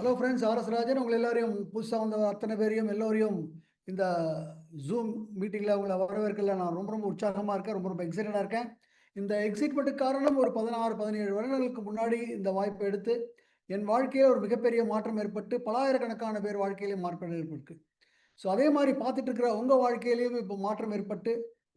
Hello friends, RS Rajan உங்களை எல்லாரையும் புதுசாக வந்த அத்தனை பேரையும் எல்லோரையும் இந்த ஜூம் மீட்டிங்கில் உங்களை வரவேற்கல. நான் ரொம்ப ரொம்ப உற்சாகமாக இருக்கேன், ரொம்ப ரொம்ப எக்ஸைட்டடாக இருக்கேன். இந்த எக்ஸைட்மெண்ட்டுக்கு காரணம் ஒரு 16-17 வருடங்களுக்கு முன்னாடி இந்த வாய்ப்பை எடுத்து என் வாழ்க்கையில் ஒரு மிகப்பெரிய மாற்றம் ஏற்பட்டு பலாயிரக்கணக்கான பேர் வாழ்க்கையிலேயும் மாற்றம் ஏற்பட்டு, ஸோ அதே மாதிரி பார்த்துட்டு இருக்கிற உங்கள் வாழ்க்கையிலையும் இப்போ மாற்றம் ஏற்பட்டு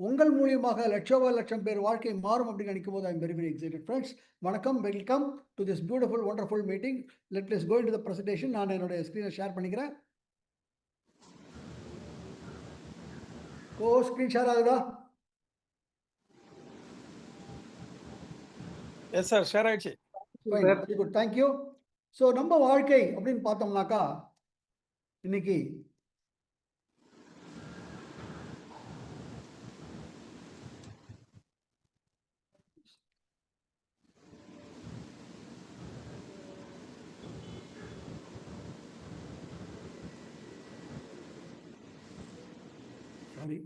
உங்கள் மூலியமாக லட்சம் பேர் வாழ்க்கை மாறும் அப்படின்னு நினைக்கும் போது I'm very very excited. Friends, வணக்கம், welcome to this beautiful wonderful meeting. Let's go into the presentation. நான் என்னுடைய ஸ்க்ரீனை ஷேர் பண்ணிக்கிறேன். ஸ்க்ரீன் ஷேர் ஆகுதா? எஸ் சார், ஷேர் ஆயிடுச்சு. Very good, thank you. ஸோ நம்ம வாழ்க்கை அப்படின்னு பார்த்தோம்னாக்கா இன்னைக்கு சாரி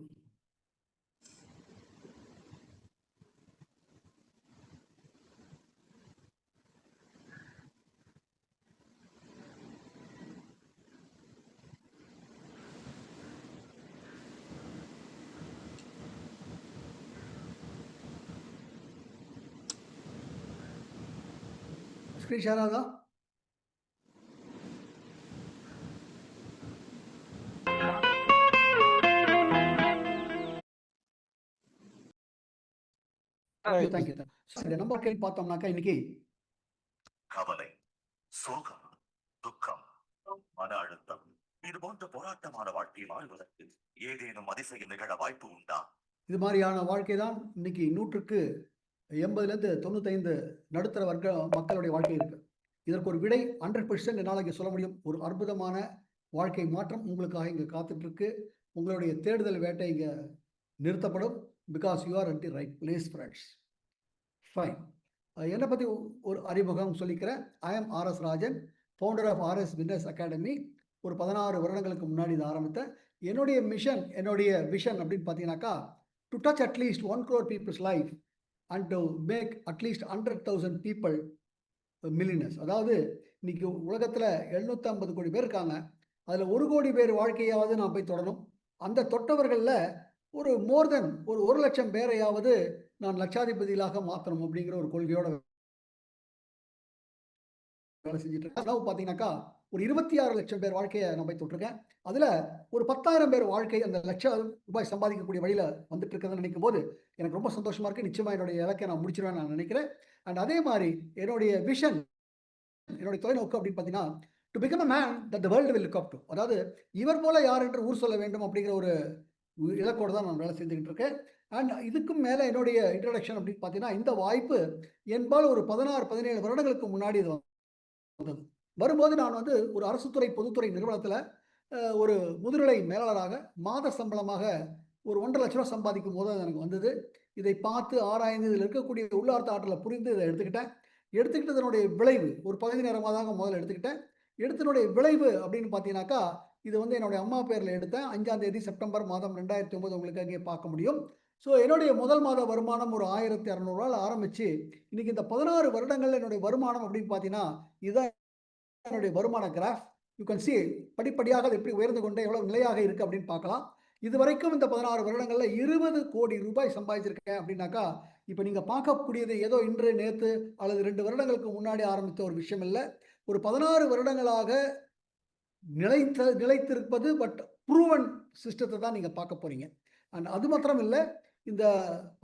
ஸ்க்ரீன் ஷேர் ஆகுதா? தேங்க்யூ. நம்ம பார்த்தோம்னாக்கா இன்னைக்கு கவலை, சோகம், துக்கம், மன அழுத்தம் இது போன்ற போராட்டமான வாழ்க்கை வாழ்வதற்கு ஏதேனும் அதிசயம் நிகழ வாய்ப்பு உண்டா? இது மாதிரியான வாழ்க்கை தான் இன்னைக்கு 100க்கு 80லேருந்து 95 நடுத்தர வர்க்க மக்களுடைய வாழ்க்கை இருக்கு. இதற்கு ஒரு விடை 100% என்னால் இங்கே சொல்ல முடியும். ஒரு அற்புதமான வாழ்க்கை மாற்றம் உங்களுக்காக இங்கே காத்துட்டு இருக்கு. உங்களுடைய தேடுதல் வேட்டை இங்கே நிறுத்தப்படும். Because you are at the right place friends. Fine. என்னை பற்றி ஒரு அறிமுகம் சொல்லிக்கிறேன். I am RS Rajan, founder of RS business academy. ஒரு 16 வருடங்களுக்கு முன்னாடி இதை ஆரம்பித்தேன். என்னுடைய மிஷன், என்னுடைய விஷன் அப்படின்னு பார்த்தீங்கன்னாக்கா, to touch at least 1 crore people's life and to make at least 100,000 people millionaires. அதாவது இன்னைக்கு உலகத்தில் 750 கோடி பேர் இருக்காங்க. அதில் 1 கோடி பேர் வாழ்க்கையாவது நான் போய் தொடரும். அந்த தொட்டவர்களில் ஒரு மோர் தென் ஒரு 1 லட்சம் பேரையாவது நான் லட்சாதிபதிகளாக மாற்றணும் அப்படிங்கிற ஒரு கொள்கையோட வேலை செஞ்சுட்டு இருக்கேன். அதாவது பார்த்தீங்கன்னாக்கா ஒரு 26 லட்சம் பேர் வாழ்க்கையை நான் போய் தொட்டிருக்கேன். அதில் ஒரு 10,000 பேர் வாழ்க்கை அந்த ₹1,00,000 சம்பாதிக்கக்கூடிய வழியில் வந்துட்டு இருக்கிறதுன்னு நினைக்கும் போது எனக்கு ரொம்ப சந்தோஷமா இருக்கு. நிச்சயமாக என்னுடைய இலக்கை நான் முடிச்சிருவேன் நான் நினைக்கிறேன். அண்ட் அதே மாதிரி என்னுடைய விஷன், என்னுடைய தொலைநோக்கு அப்படின்னு பார்த்தீங்கன்னா, to become a man that the world will look up to. அதாவது இவர் போல யார் என்று ஊர் சொல்ல வேண்டும் அப்படிங்கிற ஒரு இலக்கோடு தான் நான் வேலை செஞ்சுக்கிட்டு இருக்கேன். அண்ட் இதுக்கும் மேலே என்னுடைய இன்ட்ரடக்ஷன் அப்படின்னு பார்த்தீங்கன்னா, இந்த வாய்ப்பு என்பால் ஒரு 16-17 வருடங்களுக்கு முன்னாடி இது வந்தது. வரும்போது நான் ஒரு அரசு துறை பொதுத்துறை நிறுவனத்தில் ஒரு முதுநிலை மேலாளராக மாத சம்பளமாக ஒரு 1,50,000 ரூபா சம்பாதிக்கும் போது அது எனக்கு வந்தது. இதை பார்த்து ஆராய்ந்து இதில் இருக்கக்கூடிய உள்ளார்த்த ஆற்றலை புரிந்து இதை எடுத்துக்கிட்டதனுடைய விளைவு ஒரு பகுதி நேரமாக தாங்க முதல்ல எடுத்துக்கிட்டேன். எடுத்தனுடைய விளைவு அப்படின்னு பார்த்தீங்கன்னாக்கா, இது என்னுடைய அம்மா பேரில் எடுத்தேன். 5ஆம் தேதி செப்டம்பர் மாதம் 2009 உங்களுக்கு அங்கே பார்க்க முடியும். ஸோ என்னுடைய முதல் மாத வருமானம் ஒரு 1,600 ரூபாயில் ஆரம்பித்து இன்னைக்கு இந்த 16 வருடங்கள் என்னுடைய வருமானம் அப்படின்னு பார்த்தீங்கன்னா, இதுதான் என்னுடைய வருமான கிராஃப். யூ கேன் சி படிப்படியாக அது எப்படி உயர்ந்து கொண்டே எவ்வளவு நிலையாக இருக்கு அப்படின்னு பார்க்கலாம். இதுவரைக்கும் இந்த 16 வருடங்களில் 20 கோடி ரூபாய் சம்பாதிச்சிருக்கேன் அப்படின்னாக்கா, இப்போ நீங்கள் பார்க்கக்கூடியது ஏதோ இன்று நேற்று அல்லது 2 வருடங்களுக்கு முன்னாடி ஆரம்பித்த ஒரு விஷயம் இல்லை. ஒரு 16 வருடங்களாக நிலைத்திருப்பது. பட் ப்ரூவன் சிஸ்டத்தை தான் நீங்கள் பார்க்க போறீங்க. அண்ட் அது மாத்திரம் இல்லை, இந்த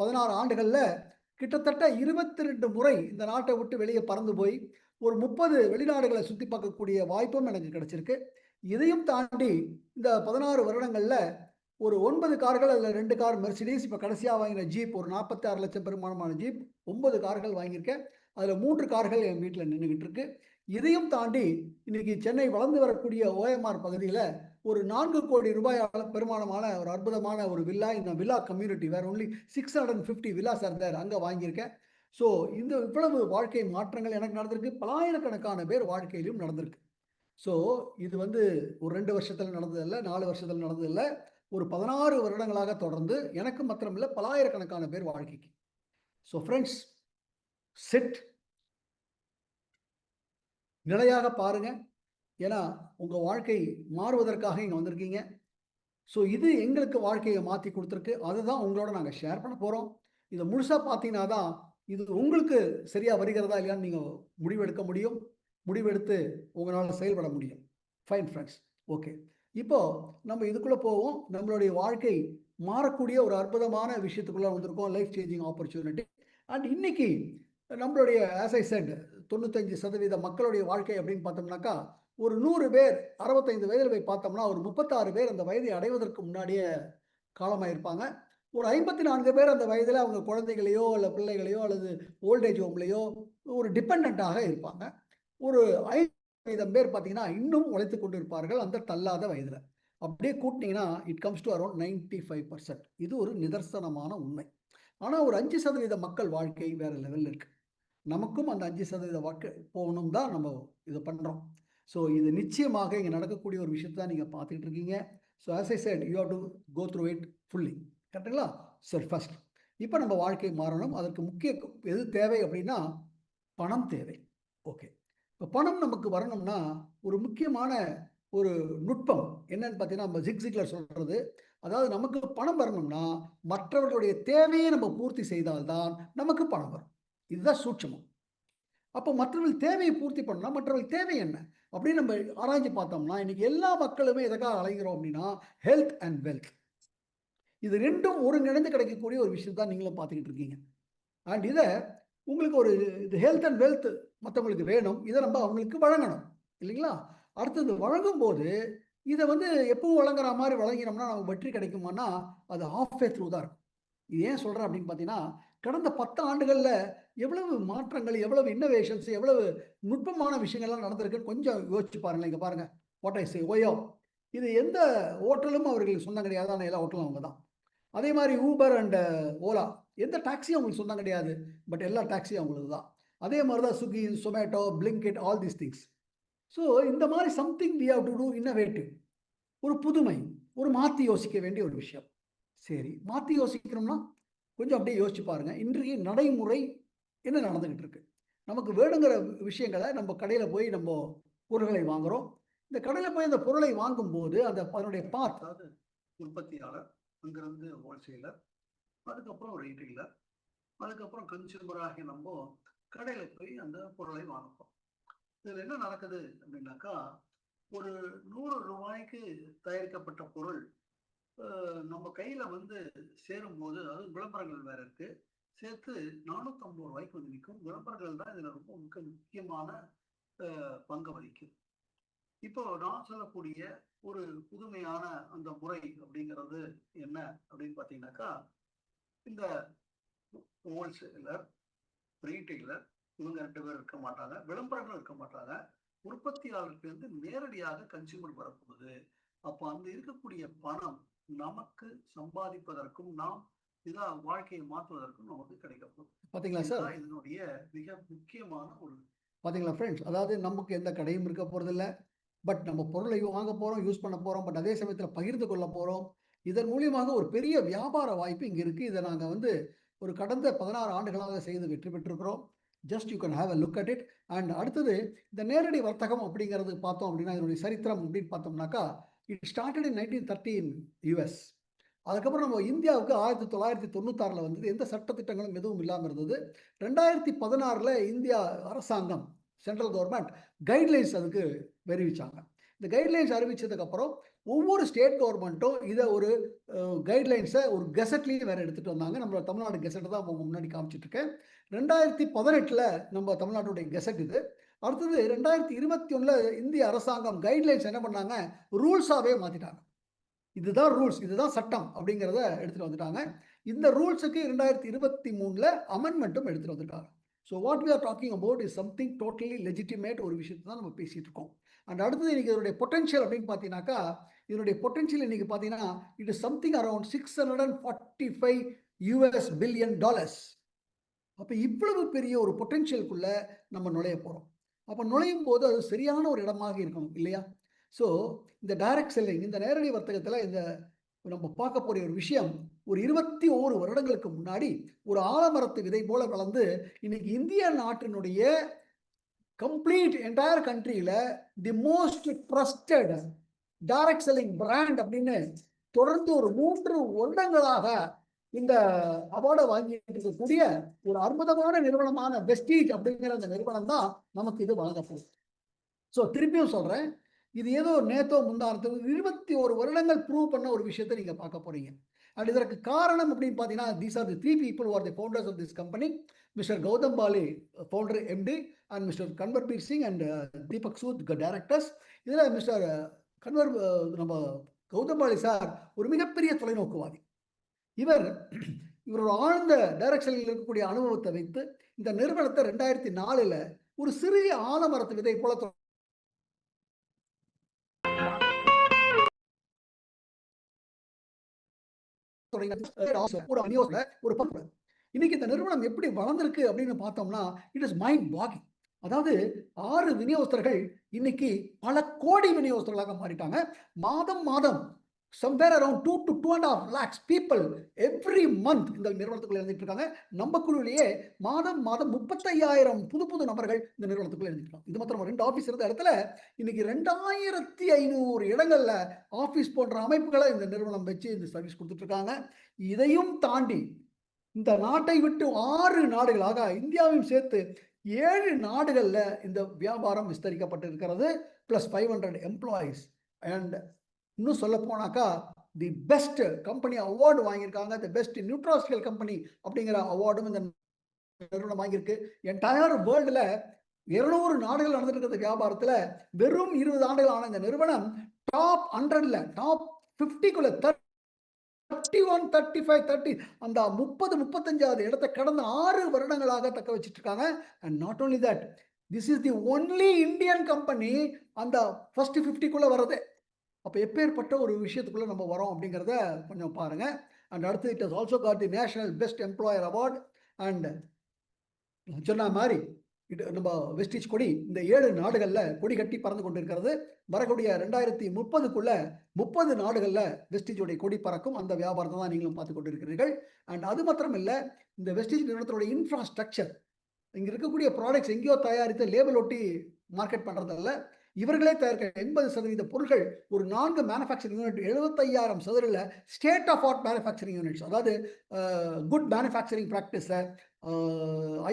16 ஆண்டுகளில் கிட்டத்தட்ட 22 முறை இந்த நாட்டை விட்டு வெளியே பறந்து போய் ஒரு 30 வெளிநாடுகளை சுற்றி பார்க்கக்கூடிய வாய்ப்பும் எனக்கு கிடைச்சிருக்கு. இதையும் தாண்டி இந்த 16 வருடங்களில் ஒரு 9 கார்கள், அதில் 2 கார் மெர்சிடிஸ், இப்போ கடைசியாக வாங்கின ஜீப் ஒரு 46 லட்சம் பெருமானமான ஜீப், 9 கார்கள் வாங்கியிருக்கேன். அதில் 3 கார்கள் என் வீட்டில் நின்றுக்கிட்டு இருக்கு. இதையும் தாண்டி இன்னைக்கு சென்னை வளர்ந்து வரக்கூடிய ஓஎம்ஆர் பகுதியில் ஒரு 4 கோடி ரூபாய் பெருமானமான ஒரு அற்புதமான ஒரு வில்லா, இந்த வில்லா கம்யூனிட்டி வேற ஒன்லி 650 வில்லாஸ் இருந்தார், அங்கே வாங்கியிருக்கேன். ஸோ இந்த இவ்வளவு வாழ்க்கை மாற்றங்கள் எனக்கு நடந்திருக்கு. பலாயிரக்கணக்கான பேர் வாழ்க்கையிலும் நடந்திருக்கு. ஸோ இது ஒரு 2 வருஷத்தில் நடந்ததில்லை, 4 வருஷத்தில் நடந்ததில்லை, ஒரு 16 வருடங்களாக தொடர்ந்து எனக்கு மாத்திரமில்லை பலாயிரக்கணக்கான பேர் வாழ்க்கைக்கு. ஸோ ஃப்ரெண்ட்ஸ், சிட், நிலையாக பாருங்க. ஏன்னா உங்கள் வாழ்க்கை மாறுவதற்காக இங்கே வந்திருக்கீங்க. ஸோ இது எங்களுக்கு வாழ்க்கையை மாற்றி கொடுத்துருக்கு. அதுதான் உங்களோட நாங்கள் ஷேர் பண்ண போகிறோம். இதை முழுசாக பார்த்தீங்கன்னா தான் இது உங்களுக்கு சரியாக வருகிறதா இல்லையான்னு நீங்கள் முடிவெடுக்க முடியும். முடிவெடுத்து உங்களால் செயல்பட முடியும். Fine friends. ஓகே, இப்போ நம்ம இதுக்குள்ளே போவோம். நம்மளுடைய வாழ்க்கை மாறக்கூடிய ஒரு அற்புதமான விஷயத்துக்குள்ளே வந்திருக்கோம். Life changing opportunity. அண்ட் இன்னைக்கு நம்மளுடைய ஆஸ் ஐ செட் 95% மக்களுடைய வாழ்க்கை அப்படின்னு பார்த்தோம்னாக்கா, ஒரு 100 பேர் 65 வயதில் போய் பார்த்தோம்னா, ஒரு 36 பேர் அந்த வயதை அடைவதற்கு முன்னாடியே காலமாயிருப்பாங்க. ஒரு 54 பேர் அந்த வயதில் அவங்க குழந்தைகளையோ இல்லை பிள்ளைகளையோ அல்லது ஓல்டேஜ் ஹோம்லையோ ஒரு டிபெண்டாக இருப்பாங்க. ஒரு 5% பேர் பார்த்தீங்கன்னா இன்னும் உழைத்து கொண்டு இருப்பார்கள் அந்த தள்ளாத வயதில். அப்படியே கூட்டினீங்கன்னா இட் கம்ஸ் டு அரௌண்ட் 95%. இது ஒரு நிதர்சனமான உண்மை. ஆனால் ஒரு 5% மக்கள் வாழ்க்கை வேற லெவலில் இருக்கு. நமக்கும் அந்த 5% வாழ்க்கை போகணும் தான் நம்ம இதை பண்ணுறோம். ஸோ இது நிச்சயமாக இங்கே நடக்கக்கூடிய ஒரு விஷயத்தை தான் நீங்கள் பார்த்துக்கிட்டு இருக்கீங்க. So as I said you have to go through it fully. கரெக்டுங்களா? சரி, ஃபர்ஸ்ட் இப்போ நம்ம வாழ்க்கை மாறணும். அதற்கு முக்கிய எது தேவை அப்படின்னா பணம் தேவை. ஓகே, இப்போ பணம் நமக்கு வரணும்னா ஒரு முக்கியமான ஒரு நுட்பம் என்னன்னு பார்த்தீங்கன்னா, நம்ம ஜிக்லர் சொல்றது, அதாவது நமக்கு பணம் வரணும்னா மற்றவர்களுடைய தேவையை நம்ம பூர்த்தி செய்தால்தான் நமக்கு பணம் வரும். இதுதான் சூட்சமம். அப்போ மற்றவர்கள் தேவையை பூர்த்தி பண்ணால் மற்றவர்கள் தேவை என்ன அப்படின்னு நம்ம ஆராய்ச்சி பார்த்தோம்னா, இன்னைக்கு எல்லா மக்களுமே எதற்காக அலைகிறோம் அப்படின்னா ஹெல்த் அண்ட் வெல்த். இது ரெண்டும் ஒருங்கிணைந்து கிடைக்கக்கூடிய ஒரு விஷயம் தான் நீங்களும் பார்த்துக்கிட்டு இருக்கீங்க. அண்ட் இதை உங்களுக்கு ஒரு இது ஹெல்த் அண்ட் வெல்த் மற்றவங்களுக்கு வேணும். இதை நம்ம அவங்களுக்கு வழங்கணும் இல்லைங்களா? அடுத்தது வழங்கும் போது இதை எப்பவும் வழங்குற மாதிரி வழங்கினோம்னா நமக்கு வெற்றி கிடைக்குமானா அது half way through தான் இருக்கும். இது ஏன் சொல்கிறேன் அப்படின்னு பார்த்தீங்கன்னா, கடந்த 10 ஆண்டுகளில் எவ்வளவு மாற்றங்கள், எவ்வளவு இன்னோவேஷன்ஸ், எவ்வளவு நுட்பமான விஷயங்கள்லாம் நடந்திருக்குன்னு கொஞ்சம் யோசிச்சு பாருங்களேன். இங்கே பாருங்கள், வாட் ஐ சே ஓயோ, இது எந்த ஹோட்டலும் அவர்களுக்கு சொந்தம் கிடையாது. ஆனால் எல்லா ஹோட்டலும் அவங்க தான். அதே மாதிரி ஊபர் அண்ட் ஓலா எந்த டாக்ஸியும் அவங்களுக்கு சொந்தம் கிடையாது. பட் எல்லா டாக்ஸியும் அவங்களுக்கு தான். அதே மாதிரி தான் Swiggy, Zomato, Blinkit, all these things. So இந்த மாதிரி something we have to do innovative. ஒரு புதுமை, ஒரு மாற்றி யோசிக்க வேண்டிய ஒரு விஷயம். சரி, மாற்றி யோசிக்கணும்னா கொஞ்சம் அப்படியே யோசிச்சு பாருங்க. இன்றைய நடைமுறை என்ன நடந்துகிட்டு இருக்கு? நமக்கு வேணுங்கிற விஷயங்களை நம்ம கடையில் போய் நம்ம பொருட்களை வாங்குறோம். இந்த கடையில் போய் அந்த பொருளை வாங்கும்போது அதனுடைய பாத், அதாவது உற்பத்தியாளர், அங்கிருந்து ஹோல்சேலர், அதுக்கப்புறம் ரீட்டைலர், அதுக்கப்புறம் கன்சியூமராகி நம்ம கடையில் போய் அந்த பொருளை வாங்குறோம். இதில் என்ன நடக்குது அப்படின்னாக்கா, ஒரு 100 ரூபாய்க்கு தயாரிக்கப்பட்ட பொருள் நம்ம கையில சேரும்போது, அதாவது விளம்பரங்கள் வேற இருக்கு, சேர்த்து 450 ரூபாய்க்கு நிற்கும். விளம்பரங்கள் தான் இதுல ரொம்ப முக்கியமான பங்கு வகிக்குது. இப்போ நான் சொல்லக்கூடிய ஒரு புதுமையான அந்த முறை அப்படிங்கிறது என்ன அப்படின்னு பார்த்தீங்கன்னாக்கா, இந்த ஹோல்சேலர், ரீட்டைலர் இவங்க 2 பேர் இருக்க மாட்டாங்க, விளம்பரங்கள் இருக்க மாட்டாங்க, உற்பத்தியாளருக்கு நேரடியாக கன்சியூமர் வரப்போகுது. அப்போ அந்த இருக்கக்கூடிய பணம் நமக்கு சம்பாதிப்பதற்கும் நாம் இதான் வாழ்க்கையை மாற்றுவதற்கும் நமக்கு கிடைக்கும். பார்த்தீங்களா சார்? இதனுடைய மிக முக்கியமான ஒரு பார்த்தீங்களா ஃப்ரெண்ட்ஸ்? அதாவது நமக்கு எந்த கடையும் இருக்க போகிறதில்ல. பட் நம்ம பொருளை வாங்க போகிறோம், யூஸ் பண்ண போகிறோம். பட் அதே சமயத்தில் பகிர்ந்து கொள்ள போகிறோம். இதன் மூலியமாக ஒரு பெரிய வியாபார வாய்ப்பு இங்கே இருக்குது. இதை நாங்கள் ஒரு கடந்த 16 ஆண்டுகளாக செய்து வெற்றி பெற்றிருக்கிறோம். Just you can have a look at it. And அடுத்தது இந்த நேரடி வர்த்தகம் அப்படிங்கிறது பார்த்தோம் அப்படின்னா இதனுடைய சரித்திரம் அப்படின்னு பார்த்தோம்னாக்கா, it started in 1930 in US. அதுக்கப்புறம் நம்ம இந்தியாவுக்கு 1996 வந்தது. எந்த சட்டத்திட்டங்களும் எதுவும் இல்லாமல் இருந்தது. 2016 இந்தியா அரசாங்கம், சென்ட்ரல் கவர்மெண்ட் கைட்லைன்ஸ் அதுக்கு அறிவிச்சாங்க. இந்த கைட்லைன்ஸ் அறிவிச்சதுக்கப்புறம் ஒவ்வொரு ஸ்டேட் கவர்மெண்ட்டும் இதை ஒரு கைட்லைன்ஸை ஒரு கெசட்லேயும் வேறு எடுத்துகிட்டு வந்தாங்க. நம்ம தமிழ்நாடு கெசட் தான் அவங்க முன்னாடி காமிச்சிட்ருக்கேன். 2018 நம்ம தமிழ்நாட்டுடைய கெசட் இது. அடுத்தது 2021 இந்திய அரசாங்கம் கைட்லைன்ஸ் என்ன பண்ணாங்க, ரூல்ஸாகவே மாற்றிட்டாங்க. இதுதான் ரூல்ஸ், இதுதான் சட்டம் அப்படிங்கிறத எடுத்துகிட்டு வந்துட்டாங்க. இந்த ரூல்ஸுக்கு 2023 அமெண்ட்மெண்ட்டும் எடுத்துகிட்டு வந்துட்டாங்க. So what we are talking about is something totally legitimate ஒரு விஷயத்தை தான் நம்ம பேசிகிட்டு இருக்கோம். அண்ட் அடுத்தது இன்றைக்கி இதனுடைய பொட்டன்ஷியல் அப்படின்னு பார்த்தீங்கன்னாக்கா, இதனுடைய பொட்டன்ஷியல் இன்றைக்கி பார்த்தீங்கன்னா it is something around $645 billion. அப்போ இவ்வளவு பெரிய ஒரு பொட்டன்ஷியலுக்குள்ளே நம்ம நுழைய போகிறோம். அப்போ நுழையும் போது அது சரியான ஒரு இடமாக இருக்கணும் இல்லையா? ஸோ இந்த டைரக்ட் செல்லிங், இந்த நேரடி வர்த்தகத்தில் இந்த நம்ம பார்க்க போகிற ஒரு விஷயம், ஒரு 21 வருடங்களுக்கு முன்னாடி ஒரு ஆலமரத்து விதை போல வளர்ந்து இன்னைக்கு இந்திய நாட்டினுடைய கம்ப்ளீட் என்டையர் கண்ட்ரியில the most trusted direct selling brand அப்படின்னு தொடர்ந்து ஒரு 3 வருடங்களாக இந்த அவார்டை வாங்கிட்டு இருக்கக்கூடிய ஒரு அற்புதமான நிறுவனமான வெஸ்டீஜ் அப்படிங்கிற அந்த நிறுவனம் தான் நமக்கு இது வழங்கப்படும். ஸோ திருப்பியும் சொல்றேன், இது ஏதோ நேத்தோ முந்தானத்தோ 21 வருடங்கள் ப்ரூவ் பண்ண ஒரு விஷயத்தை நீங்க பார்க்க போறீங்க. அண்ட் இதற்கு காரணம் அப்படின்னு பார்த்தீங்கன்னா, these are the 3 people who are the founders of this company. Mister Gautam Bali, founder MD, and mister Kanwarbir Singh and Deepak Sood, directors. இதில் மிஸ்டர் நம்ம கௌதம் பாலி சார் ஒரு மிகப்பெரிய தொலைநோக்குவாதி. இவரோட ஆழ்ந்த டைரக்ஷனில் இருக்கக்கூடிய அனுபவத்தை வைத்து இந்த நிறுவனத்தை 2004ல் ஒரு சிறிய ஆலமரத்து விதை போல இன்னைக்கு இந்த நிறுவனம் எப்படி வளர்ந்திருக்கு அப்படின்னு பார்த்தோம்னா, இட் இஸ் மைண்ட் பாகிங். அதாவது 6 விநியோகஸ்தர்கள் இன்னைக்கு பல கோடி விநியோகஸ்தர்களாக மாறிட்டாங்க. மாதம் மாதம் somewhere around 2 to 2.5 lakhs people every month இந்த நிறுவனத்துக்குள்ள இருந்துட்டு இருக்காங்க. நம்ம குழுவிலேயே மாதம் 35,000 புது நபர்கள் இந்த நிறுவனத்துக்குள்ள இருந்துட்டு. இது மாத்திரம் 2 ஆபீஸ் இருந்த இடத்துல இன்னைக்கு 2500 இடங்கள்ல ஆபீஸ் போன்ற அமைப்புகளை இந்த நிறுவனம் வச்சு இந்த சர்வீஸ் கொடுத்துட்டு இருக்காங்க. இதையும் தாண்டி இந்த நாட்டை விட்டு 6 நாடுகளாக இந்தியாவையும் சேர்த்து 7 நாடுகள்ல இந்த வியாபாரம் விஸ்தரிக்கப்பட்டு இருக்கிறது. Plus 500 employees. அண்ட் இன்னும் சொல்ல போனாக்கா தி பெஸ்ட் கம்பெனி அவார்டு வாங்கியிருக்காங்க. தி பெஸ்ட் நியூட்ராஸ்டிக்கல் கம்பெனி அப்படிங்கிற அவார்டும் இந்த நிறுவனம் வாங்கியிருக்கு. என்டையர் வேர்ல்டுல 200 நாடுகள் நடந்துட்டு இருக்கிற வியாபாரத்துல வெறும் 20 ஆண்டுகள் ஆன இந்த நிறுவனம் டாப் 100ல டாப் 50க்குள்ள 31, 35, 30 அந்த 30-35வது இடத்தை கடந்த 6 வருடங்களாக தக்க வச்சிட்டு இருக்காங்க. And not only that, this is the only Indian company அந்த ஃபர்ஸ்ட் 50க்குள்ள வருது. அப்போ எப்பேற்பட்ட ஒரு விஷயத்துக்குள்ள நம்ம வரோம் அப்படிங்கிறத கொஞ்சம் பாருங்க. அண்ட் அடுத்து it has also got the national best employer award. And சொன்ன மாதிரி நம்ம வெஸ்டீஜ் கொடி இந்த 7 நாடுகளில் கொடி கட்டி பறந்து கொண்டிருக்கிறது. வரக்கூடிய 2030க்குள்ள 30 நாடுகளில் வெஸ்டீஜோடைய கொடி பறக்கும். அந்த வியாபாரத்தை தான் நீங்களும் பார்த்து கொண்டிருக்கிறீர்கள். அண்ட் அது மாத்திரம் இல்லை, இந்த வெஸ்டீஜ் நிறுவனத்தோட இன்ஃப்ராஸ்ட்ரக்சர், இங்கே இருக்கக்கூடிய ப்ராடக்ட்ஸ் எங்கேயோ தயாரித்து லேபிள் ஒட்டி மார்க்கெட் பண்ணுறதில்ல, இவர்களே தயாரிக்க 80% பொருட்கள் ஒரு 4 மேனுஃபேக்சரிங் யூனிட் 75,000 சதுரில் state of art manufacturing units, அதாவது குட் மேனுஃபேக்சரிங் ப்ராக்டிஸை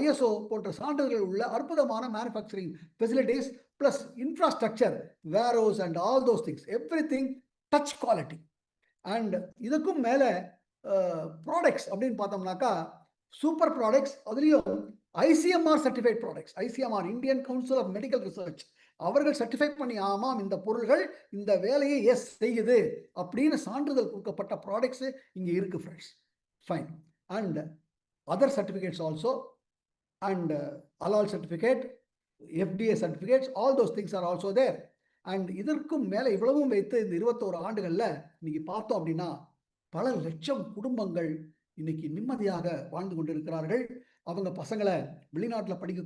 ISO போன்ற சான்றிதழ்கள் உள்ள அற்புதமான manufacturing facilities plus infrastructure, warehouse and all those things, everything touch quality. And இதுக்கும் மேலே ப்ராடக்ட்ஸ் அப்படின்னு பார்த்தோம்னாக்கா சூப்பர் ப்ராடக்ட்ஸ், அதுலேயும் ICMR certified products. ICMR Indian council of medical research அவர்கள் சர்டிஃபை பண்ணி ஆமாம் இந்த பொருள்கள் இந்த வேலையை எஸ் செய்யுது அப்படின்னு சான்றிதழ் கொடுக்கப்பட்ட ப்ராடக்ட்ஸ் இங்கே இருக்கு friends. Fine. And other certificates also, and halal certificate, FDA certificates, all those things are also there. And இதற்கும் மேலே இவ்வளவும் வைத்து இந்த 21 ஆண்டுகளில் இன்னைக்கு பார்த்தோம் அப்படின்னா பல லட்சம் குடும்பங்கள் இன்னைக்கு நிம்மதியாக வாழ்ந்து கொண்டிருக்கிறார்கள். அவங்க பசங்களை வெளிநாட்டில் படிக்க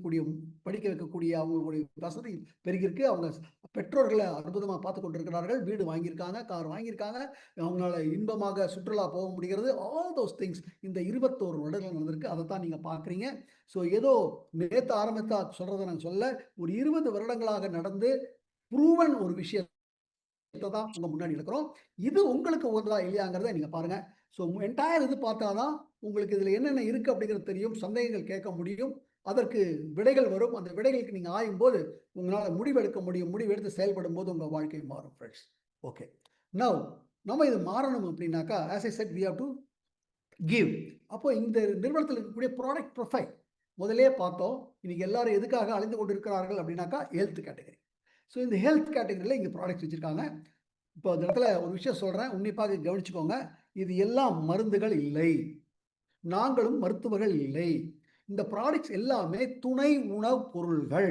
வைக்கக்கூடிய அவங்களுடைய வசதி பெருகிருக்கு. அவங்க பெற்றோர்களை அற்புதமாக பார்த்து கொண்டிருக்கிறார்கள். வீடு வாங்கியிருக்காங்க, கார் வாங்கியிருக்காங்க, அவங்களால இன்பமாக சுற்றுலா போக முடிகிறது. ஆல் தோஸ் திங்ஸ் இந்த 21 வருடங்கள் நடந்திருக்கு. அதை தான் நீங்கள் பார்க்குறீங்க. ஸோ ஏதோ நேற்று ஆரம்பித்தா சொல்கிறத நான் சொல்ல, ஒரு 20 வருடங்களாக நடந்து ப்ரூவன் ஒரு விஷயத்தை தான் உங்கள் முன்னாடி இருக்கிறோம். இது உங்களுக்கு ஒன்றா இல்லையாங்கிறத நீங்கள் பாருங்கள். ஸோ என்டையர் இது பார்த்தாதான் உங்களுக்கு இதில் என்னென்ன இருக்குது அப்படிங்கிறது தெரியும். சந்தேகங்கள் கேட்க முடியும், அதற்கு விடைகள் வரும். அந்த விடைகளுக்கு நீங்கள் ஆயும் போது உங்களால் முடிவெடுக்க முடியும். முடிவெடுத்து செயல்படும் போது உங்கள் வாழ்க்கை மாறும் ஃப்ரெண்ட்ஸ். ஓகே, நவ் நம்ம இது மாறணும் அப்படின்னாக்கா as I said we have to give. அப்போ இந்த நிறுவனத்தில் இருக்கக்கூடிய ப்ராடக்ட் ப்ரொஃபைல் முதலே பார்த்தோம். இன்னைக்கு எல்லாரும் எதுக்காக அழிந்து கொண்டு இருக்கிறார்கள் அப்படின்னாக்கா ஹெல்த் கேட்டகரி. ஸோ இந்த ஹெல்த் கேட்டகரியில் இங்கே ப்ராடக்ட்ஸ் வச்சுருக்காங்க. இப்போ அந்த இடத்துல ஒரு விஷயம் சொல்கிறேன், உன்னிப்பாக கவனிச்சுக்கோங்க. இது எல்லாம் மருந்துகள் இல்லை, நாங்களும் மருத்துவர்கள் இல்லை. இந்த ப்ராடக்ட்ஸ் எல்லாமே துணை உணவுப் பொருள்கள்.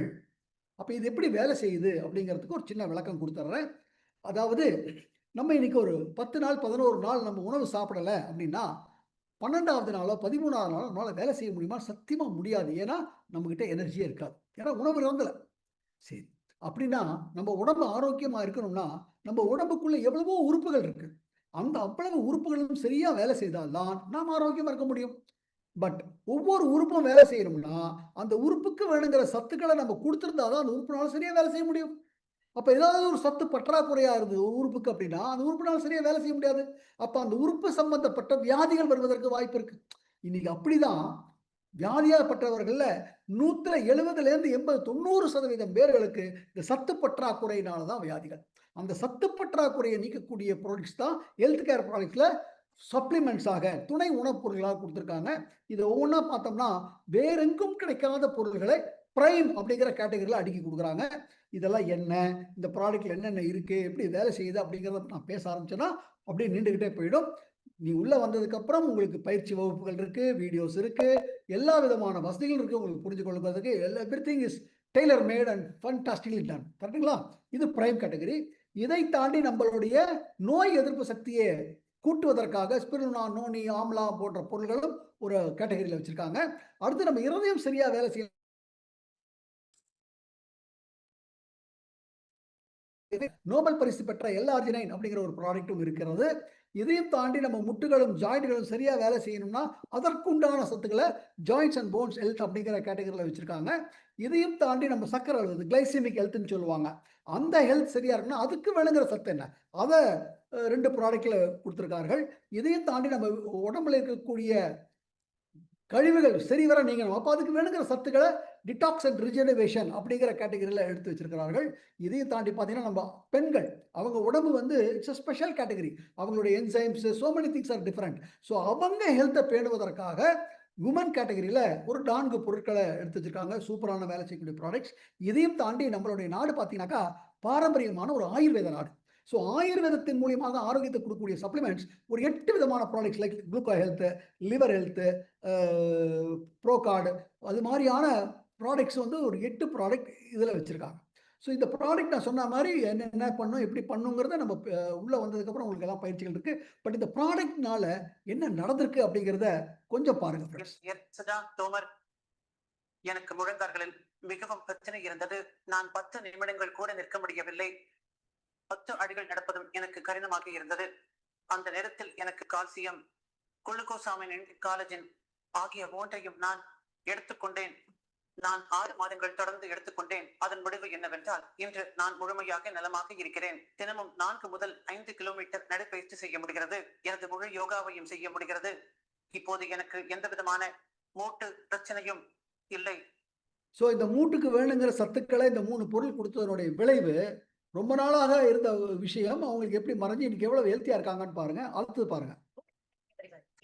அப்போ இது எப்படி வேலை செய்யுது அப்படிங்கிறதுக்கு ஒரு சின்ன விளக்கம் கொடுத்துட்றேன். அதாவது நம்ம இன்னைக்கு ஒரு 10 நாள் 11 நாள் நம்ம உணவு சாப்பிடலை அப்படின்னா 12வது நாளோ 13வது நாளோ நம்மளால் வேலை செய்ய முடியுமா? சத்தியமாக முடியாது. ஏன்னா நம்மக்கிட்ட எனர்ஜியே இருக்காது, ஏன்னா உணவு இறந்தலை. சரி, அப்படின்னா நம்ம உடம்பு ஆரோக்கியமாக இருக்கணும்னா நம்ம உடம்புக்குள்ள எவ்வளவோ உறுப்புகள் இருக்கு. அந்த அவ்வளவு உறுப்புகளும் சரியா வேலை செய்தால்தான் நாம் ஆரோக்கியமாக இருக்க முடியும். பட் ஒவ்வொரு உறுப்பும் வேலை செய்யணும்னா, அந்த உறுப்புக்கு வேணுங்கிற சத்துக்கள நம்ம குடுத்திருந்தா தான் அந்த உறுப்புனால சரியா வேலை செய்ய முடியும். அப்ப ஏதாவது ஒரு சத்து பற்றாக்குறையா இருந்தது ஒரு உறுப்புக்கு அப்படின்னா, அந்த உறுப்புனால சரியா வேலை செய்ய முடியாது. அப்ப அந்த உறுப்பு சம்பந்தப்பட்ட வியாதிகள் வருவதற்கு வாய்ப்பு இருக்கு. இன்னைக்கு அப்படிதான் வியாதியாப்பட்டவர்கள்ல 170லேருந்து 80, 90% பேர்களுக்கு இந்த சத்து பற்றாக்குறையினால தான் வியாதிகள். அந்த சத்து பற்றாக்குறையை நீக்கக்கூடிய ப்ராடக்ட்ஸ் தான் ஹெல்த் கேர் ப்ராடக்ட்ஸ்ல சப்ளிமெண்ட்ஸாக துணை உணவுப் பொருள்களாக குடுத்திருக்காங்க. இத ஒவ்வொன்னா பார்த்தோம்னா, வேறெங்கும் கிடைக்காத பொருள்களை பிரைம் அப்படிங்கிற கேட்டகரில அடுக்கி குடுக்குறாங்க. இதெல்லாம் என்ன? இந்த ப்ராடக்ட்ல என்னென்ன இருக்கு? எப்படி வேலை செய்யுது? அப்படிங்கிறத நான் பேச ஆரம்பிச்சேன்னா, அப்படியே நீண்டுகிட்டே போயிடும். நீ உள்ள வந்ததுக்கப்புறம் உங்களுக்கு பயிற்சி வகுப்புகள் இருக்கு, வீடியோஸ் இருக்கு, எல்லா விதமான வசதிகளும் இருக்கு உங்களுக்கு புரிஞ்சு கொள்வதற்கு. Everything is tailor made and fantastically done. கரெக்ட்டுங்களா? இது பிரைம் கேட்டகரி. இதை தாண்டி நம்மளுடைய நோய் எதிர்ப்பு சக்தியை கூட்டுவதற்காக ஸ்பிருலினா, நோனி, ஆம்லா போன்ற பொருள்களும் ஒரு கேட்டகரியில வச்சிருக்காங்க. அடுத்து நம்ம இருதயம் சரியா வேலை செய்ய நோபல் பரிசு பெற்ற எல்-ஆர்ஜினைன் அப்படிங்கிற ஒரு ப்ராடக்ட்டும் இருக்கிறது. இதையும் தாண்டி நம்ம முட்டுகளும், ஜாயிண்ட்களும் சரியா வேலை செய்யணும்னா, அதற்குண்டான சத்துக்கள ஜாயிண்ட்ஸ் அண்ட் போன்ஸ் ஹெல்த் அப்படிங்கிற கேட்டகரியில வச்சிருக்காங்க. இதையும் தாண்டி நம்ம சர்க்கரை அளவு கிளைசெமிக் ஹெல்த்ன்னு சொல்லுவாங்க. அந்த ஹெல்த் சரியா இருக்குன்னா, அதுக்கு வேணுங்கிற சத்து என்ன? அத 2 ப்ராடக்ட்ல குடுத்திருக்கார்கள். இதையும் தாண்டி நம்ம உடம்புல இருக்கக்கூடிய கழிவுகள் சரிவர நீங்கணும். அப்ப அதுக்கு வேணுங்கிற சத்துக்கள டிடாக்ஸ் அண்ட் ரிஜெனரேஷன் அப்படிங்கிற கேட்டகரியில எடுத்து வச்சிருக்கிறார்கள். இதையும் தாண்டி பார்த்தீங்கன்னா, நம்ம பெண்கள் அவங்க உடம்பு வந்து இட்ஸ் a ஸ்பெஷல் கேட்டகரி. அவங்களுடைய enzymes so many things are different. So அவங்க ஹெல்த்த பேணுவதற்காக வுமன் கேட்டகரியில ஒரு 4 பொருட்கள எடுத்து வச்சிருக்காங்க. சூப்பரான வேலை செய்யக்கூடிய ப்ராடக்ட்ஸ். இதையும் தாண்டி நம்மளுடைய நாடு பார்த்தீங்கன்னாக்கா, பாரம்பரியமான ஒரு ஆயுர்வேத நாடு. ஸோ ஆயுர்வேதத்தின் மூலியமாக ஆரோக்கியத்தை குடுக்கக்கூடிய சப்ளிமெண்ட்ஸ் ஒரு 8 விதமான products like gluco health, liver health, ப்ரோகார்டு அது மாதிரியான ப்ராடக்ட்ஸ் வந்து ஒரு 8 ப்ராடக்ட் இதில் வச்சிருக்காங்க. ஸோ இந்த ப்ராடக்ட் நான் சொன்ன மாதிரி என்ன பண்ணும், எப்படி பண்ணுங்கிறத நம்ம உள்ள வந்ததுக்கப்புறம் உங்களுக்கு எல்லாம் பயிற்சிகள் இருக்கு. பட் இந்த ப்ராடக்ட்னால என்ன நடந்திருக்கு அப்படிங்கிறத கொஞ்சம் பாருங்க ஃப்ரெண்ட்ஸ். சதா தோமர், எனக்கு முழங்கால்களில் மிகவும் பிரச்சனை இருந்தது. நான் 10 நிமிடங்கள் கூட நிற்க முடியவில்லை. 10 அடிகள் நடப்பதும் எனக்கு கடினமாக இருந்தது. அந்த நேரத்தில் எனக்கு கால்சியம், குளுக்கோசாமின், காலஜன் ஆகிய மூன்றையும் நான் எடுத்துக்கொண்டேன். நான் 6 மாதங்கள் தொடர்ந்து எடுத்துக்கொண்டேன். அதன் முடிவு என்னவென்றால், இன்று நான் முழுமையாக நலமாக இருக்கிறேன். தினமும் 4 முதல் 5 கிலோமீட்டர் நடைபயிற்சி செய்ய முடிகிறது. எனது முழு யோகாவையும் செய்ய முடிகிறது. இப்போது எனக்கு எந்த விதமான மூட்டு பிரச்சனையும் இல்லை. ஸோ இந்த மூட்டுக்கு வேணுங்கிற சத்துக்களை இந்த 3 பொருள் குடுத்ததனுடைய விளைவு, ரொம்ப நாளாக இருந்த விஷயம் அவங்களுக்கு எப்படி மறைஞ்சு இன்னைக்கு எவ்வளவு ஹெல்த்தியா இருக்காங்கன்னு பாருங்க. அடுத்தது பாருங்க.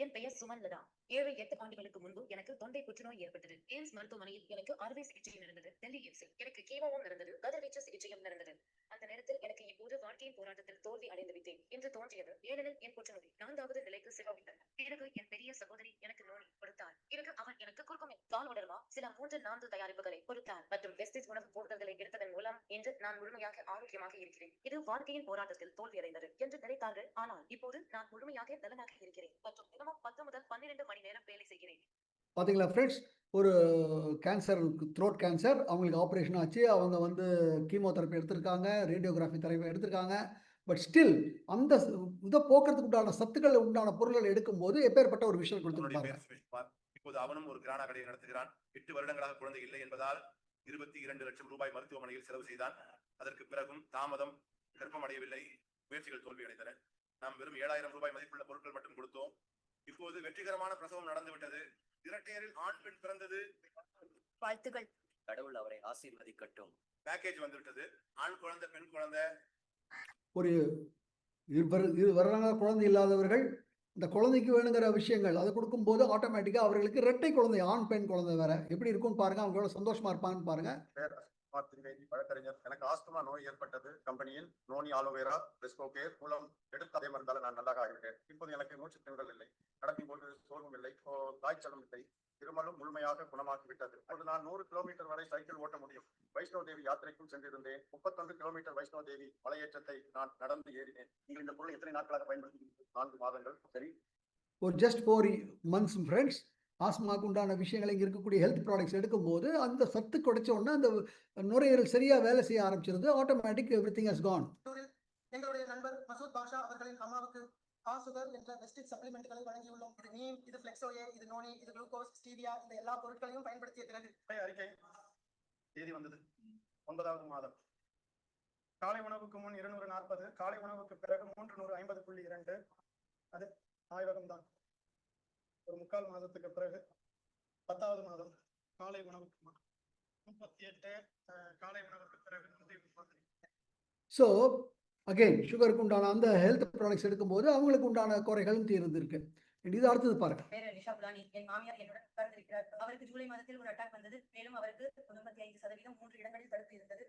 என் பெயர் சுமன்லதா. 7-8 ஆண்டுகளுக்கு முன்பு எனக்கு தொண்டை புற்றுநோய் ஏற்பட்டது. எய்ம்ஸ் மருத்துவமனையில் எனக்கு அறுவை சிகிச்சையும் நடந்தது. டெல்லி எய்ம்ஸில் எனக்கு கீமோவும் நடந்தது. கதிர்வீச்சு சிகிச்சையும் நடந்தது. அந்த நேரத்தில் எனக்கு இப்போது வாழ்க்கையின் போராட்டத்தில் தோல்வி அடைந்து விட்டேன் என்று தோன்றியது. ஏனெனில் என் புற்றுநோய் 4வது நிலைக்கு செல்லவிட்டது. பிறகு என் பெரிய சகோதரி எனக்கு நோனி கொடுத்தார். பிறகு அவர் எனக்கு குர்குமின், கால்வடர்மா, சில 3-4 தயாரிப்புகளை கொடுத்தார். மற்றும் வெஸ்டிஸ் உணவு பொருட்களை எடுத்ததன் மூலம் இன்று நான் முழுமையாக ஆரோக்கியமாக இருக்கிறேன். இது வாழ்க்கையின் போராட்டத்தில் தோல்வியடைந்தது என்று நினைத்தார்கள். ஆனால் இப்போது நான் முழுமையாக நலனாக இருக்கிறேன் மற்றும் தினமும் 10 முதல் 12 மணி நேரம் வேலை செய்கிறேன். பாத்தீங்களா ஃப்ரெண்ட்ஸ், ஒரு கேன்சர், த்ரோட் கேன்சர், அவங்களுக்கு ஆப்ரேஷன் ஆச்சு. அவங்க வந்து கீமோதெரபி எடுத்திருக்காங்க, ரேடியோகிராஃபி தெரபி எடுத்திருக்காங்க. பட் ஸ்டில் அந்த இத போக்குறதுக்கு உண்டான சத்துக்கள் உண்டான பொருட்கள் எடுக்கும்போது எப்பேற்பட்ட ஒரு விஷயம் அவனுடைய கொடுத்திருப்பாங்க. பெயர் சுரேஷ் குமார். இப்போது அவனும் ஒரு கிரானா கடையை நடத்துகிறான். 8 வருடங்களாக குழந்தை இல்லை என்பதால் 22 லட்சம் ரூபாய் மருத்துவமனையில் செலவு செய்தான். அதற்கு பிறகும் தாமதம், கர்ப்பம் அடையவில்லை, முயற்சிகள் தோல்வியடைந்தன. நாம் வெறும் 7,000 ரூபாய் மதிப்புள்ள பொருட்கள் மட்டும் கொடுத்தோம். இப்போது வெற்றிகரமான பிரசவம் நடந்துவிட்டது. இரட்டையரில் ஆண் பெண் பிறந்தது. வாழ்த்துகள். கடவுள் அவரை ஆசீர்வதிக்கட்டும். பேக்கேஜ் வந்துவிட்டது. ஆண் குழந்தை, பெண் குழந்தை. ஒரு இரு வருடங்களா குழந்தை இல்லாதவர்கள் இந்த குழந்தைக்கு வேணுங்கிற விஷயங்கள் அதை கொடுக்கும்போது ஆட்டோமேட்டிக்கா அவர்களுக்கு இரட்டை குழந்தை, ஆண் பெண் குழந்தை வேற எப்படி இருக்கும்னு பாருங்க. அவங்க எவ்வளவு சந்தோஷமா இருப்பாங்கன்னு பாருங்க. வழக்கறிஞர். எனக்கு ஆஸ்துமா நோய் ஏற்பட்டது. கம்பெனியில் நோனி ஆலோவேரா ரெஸ்கோகேர் மூலம் எடுத்து அதே மருந்தால நான் நல்லாக ஆகிவிட்டேன். இப்போது எனக்கு மூச்சு திணறல் இல்லை, நடக்கும் போது சோர்வும் இல்லை, காய்ச்சலும் இல்லை, இருமலும் முழுமையாக குணமாகிவிட்டது. இப்போது நான் 100 கிலோமீட்டர் வரை சைக்கிள் ஓட்ட முடியும். வைஷ்ணோ தேவி யாத்திரைக்கும் சென்றிருந்தேன். 31 கிலோமீட்டர் வைஷ்ணோ தேவி மலையேற்றத்தை நான் நடந்து ஏறினேன். நீங்கள் இந்த பொருளை எத்தனை நாட்களாக பயன்படுத்தி? 4 மாதங்கள். சரி, ஒரு ஜஸ்ட் 4 மந்த்ஸ் ஃப்ரெண்ட்ஸ். ஆஸ்மாக்கு உண்டான விஷயங்களை இங்கே இருக்கக்கூடிய ஹெல்த் ப்ராடக்ட்ஸ் எடுக்கும்போது அந்த சத்து குறைச்ச உடனே அந்த நுரையீரல் சரியா வேலை செய்ய ஆரம்பிச்சிருது. Automatic everything has gone. எங்களுடைய நண்பர் மசூத் பாஷா அவர்களின் அம்மாவுக்கு சுகர் என்ற வெஸ்டிஜ் சப்ளிமெண்ட்களை வழங்கியுள்ளோம். இது நீம், இது ஃபிளெக்ஸோயே, இது நோனி, இது குளுக்கோஸ், ஸ்டீவியா இந்த எல்லா பொருட்களையும் பயன்படுத்திய பிறகு அறிக்கை தேதி வந்தது 9வது மாதம். காலை உணவுக்கு முன் 240, காலை உணவுக்கு பிறகு 350.2. அது ஆய்வகம்தான். ஒரு 3/4 மாதத்துக்கு பிறகு 10வது மாதம் காலை உணவுக்கு முன் 38, காலை உணவுக்கு பிறகு 130. ஸோ அகைன் சுகருக்கு உண்டான அந்த ஹெல்த் ப்ராடக்ட்ஸ் எடுக்கும்போது அவங்களுக்கு உண்டான குறைகளும் தீர்ந்திருக்கு. இது அடுத்தது பாருங்க. பேர் நிஷா புலானி. என் மாமியார் என்னுடன் உட்கார்ந்திருக்கிறார். அவருக்கு ஜூலை மாதத்தில் ஒரு அட்டாக் வந்தது. மேலும் அவருக்கு 95% 3 இடங்களில் தடுப்பு இருந்தது.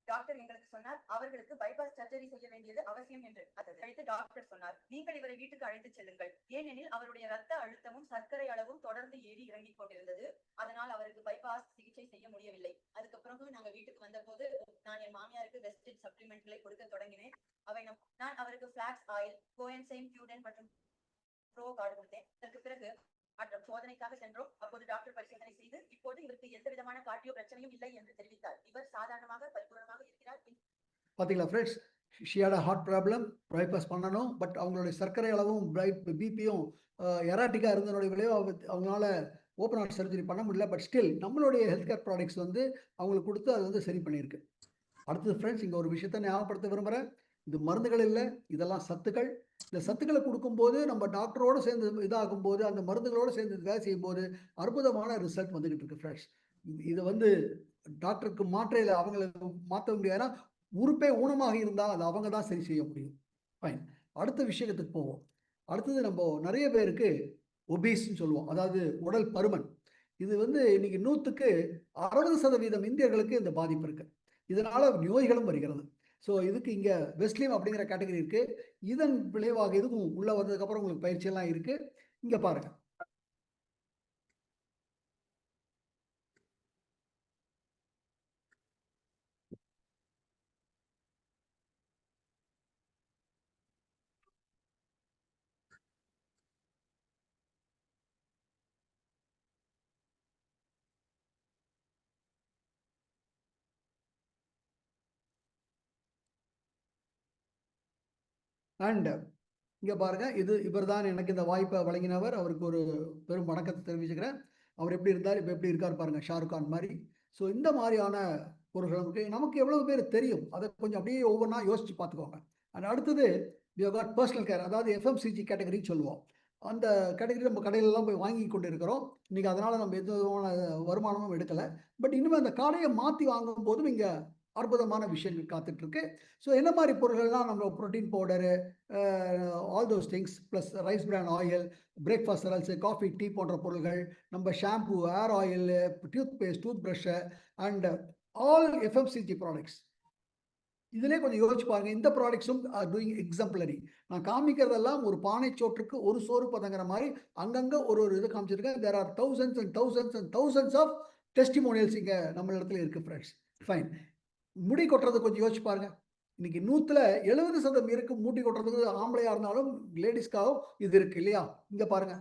டாக்டர் எங்களுக்கு சொன்னார் அவர்களுக்கு பைபாஸ் சர்ஜரி செய்ய வேண்டியது அவசியம் என்று. அதை கழித்து டாக்டர் சொன்னார் நீங்கள் இவரை வீட்டுக்கு அழைத்து செல்லுங்கள், ஏனெனில் அவருடைய ரத்த அழுத்தமும் சர்க்கரை அளவும் தொடர்ந்து ஏறி இறங்கிக் கொண்டிருந்தது. அதனால் அவருக்கு பைபாஸ் சிகிச்சை செய்ய முடியவில்லை. அதுக்கப்புறம் நாங்க வீட்டுக்கு வந்த போது நான் என் மாமியாருக்கு வெஸ்டிஜ் சப்ளிமெண்ட்களை கொடுக்க தொடங்கினேன். நான் அவருக்கு பிளாக்ஸ் ஆயில், கோஎன்சைம் பியூடன் மற்றும் ப்ரோ கார்டு கொடுத்தேன். அதற்கு பிறகு சோதனைக்காக சென்றோம். அப்போது டாக்டர் பரிசோதனை செய்து இப்போது இவருக்கு எந்த விதமான கார்டியோ பிரச்சனையும் இல்லை என்று தெரிவித்தார். இவர் சாதாரணமாக பரிபூர்ணமாக இருக்கிறார். பார்த்தீங்களா friends, she had a heart problem, bypass பண்ணணும். பட் அவங்களுடைய சர்க்கரை அளவும் பிபியும் எராட்டிக்காக இருந்தனுடைய விளைவு அவங்களால ஓப்பன் ஹார்ட் சர்ஜரி பண்ண முடியல. பட் ஸ்டில் நம்மளுடைய ஹெல்த் கேர் ப்ராடக்ட்ஸ் வந்து அவங்களுக்கு கொடுத்து அது வந்து சரி பண்ணியிருக்கு. அடுத்தது ஃப்ரெண்ட்ஸ், இங்கே ஒரு விஷயத்தை ஞாபகப்படுத்த விரும்புகிறேன். இது மருந்துகள் இல்லை, இதெல்லாம் சத்துக்கள். இந்த சத்துக்களை கொடுக்கும்போது நம்ம டாக்டரோடு சேர்ந்து இதாகும்போது அந்த மருந்துகளோடு சேர்ந்து வேலை செய்யும்போது அற்புதமான ரிசல்ட் வந்துகிட்டு இருக்கு ஃப்ரெண்ட்ஸ். இது வந்து டாக்டருக்கு மாற்றையில் அவங்களை மாற்ற முடியாதுன்னா உறுப்பே ஊனமாக இருந்தால் அது அவங்க தான் சரி செய்ய முடியும். ஃபைன், அடுத்த விஷயத்துக்கு போவோம். அடுத்தது நம்ம நிறைய பேருக்கு ஒபீஸ்ன்னு சொல்லுவோம், அதாவது உடல் பருமன். இது வந்து இன்னைக்கு 100க்கு 60% இந்தியர்களுக்கு இந்த பாதிப்பு இருக்கு. இதனால நோய்களும் வருகிறது. ஸோ இதுக்கு இங்கே வெஸ்லிம் அப்படிங்கிற கேட்டகரி இருக்கு. இதன் விளைவாக இதுவும் உள்ள வந்ததுக்கப்புறம் உங்களுக்கு பயிற்சியெல்லாம் இருக்கு. இங்கே பாருங்க. அண்ட் இங்கே பாருங்க, இவர் தான் எனக்கு இந்த வாய்ப்பை வழங்கினவர். அவருக்கு ஒரு பெரும் வணக்கத்தை தெரிவிச்சுக்கிறேன். அவர் எப்படி இருந்தார், இப்போ எப்படி இருக்கார் பாருங்க, ஷாருக் கான் மாதிரி. ஸோ இந்த மாதிரியான பொருட்களுக்கு நமக்கு எவ்வளவு பேர் தெரியும், அதை கொஞ்சம் அப்படியே ஒவ்வொன்றா யோசிச்சு பார்த்துக்கோங்க. அண்ட் அடுத்தது we have got personal care, அதாவது எஃப்எம்சிஜி கேட்டகரின்னு சொல்லுவோம். அந்த கேட்டகரி நம்ம கடையிலலாம் போய் வாங்கி கொண்டு இருக்கிறோம். இன்றைக்கி அதனால் நம்ம எந்த விதமான வருமானமும் எடுக்கலை. பட் இனிமேல் அந்த கடையை மாற்றி வாங்கும் போதும் இங்கே அற்புதமான விஷயங்கள் காத்துட்ருக்கு. ஸோ என்ன மாதிரி பொருட்கள்லாம் நம்ம protein powder, all those things plus rice bran oil, breakfast cereals, coffee, tea போன்ற பொருட்கள், நம்ம shampoo, hair oil, toothpaste, toothbrush and all FMCG products. இதிலே கொஞ்சம் யோசிச்சு பாருங்க, இந்த ப்ராடக்ட்ஸும் ஆர் டூயிங் எக்ஸாம்பிளரி. நான் காமிக்கிறதெல்லாம் ஒரு பானை சோற்றுக்கு ஒரு சோறு பதங்கிற மாதிரி அங்கங்கே ஒரு இது காமிச்சிருக்கேன். There are thousands and thousands and thousands of testimonials இங்கே நம்ம இடத்துல இருக்குது ஃப்ரெண்ட்ஸ். ஃபைன், முடி கொட்டுறது கொஞ்சம் யோசிச்சு பாருங்க. இன்னைக்கு 100ல் 70% இருக்கு முடி கொட்டுறதுக்கு. ஆம்பளையா இருந்தாலும் லேடிஸ்க்காகவும் இது இருக்கு இல்லையா? இங்க பாருங்க.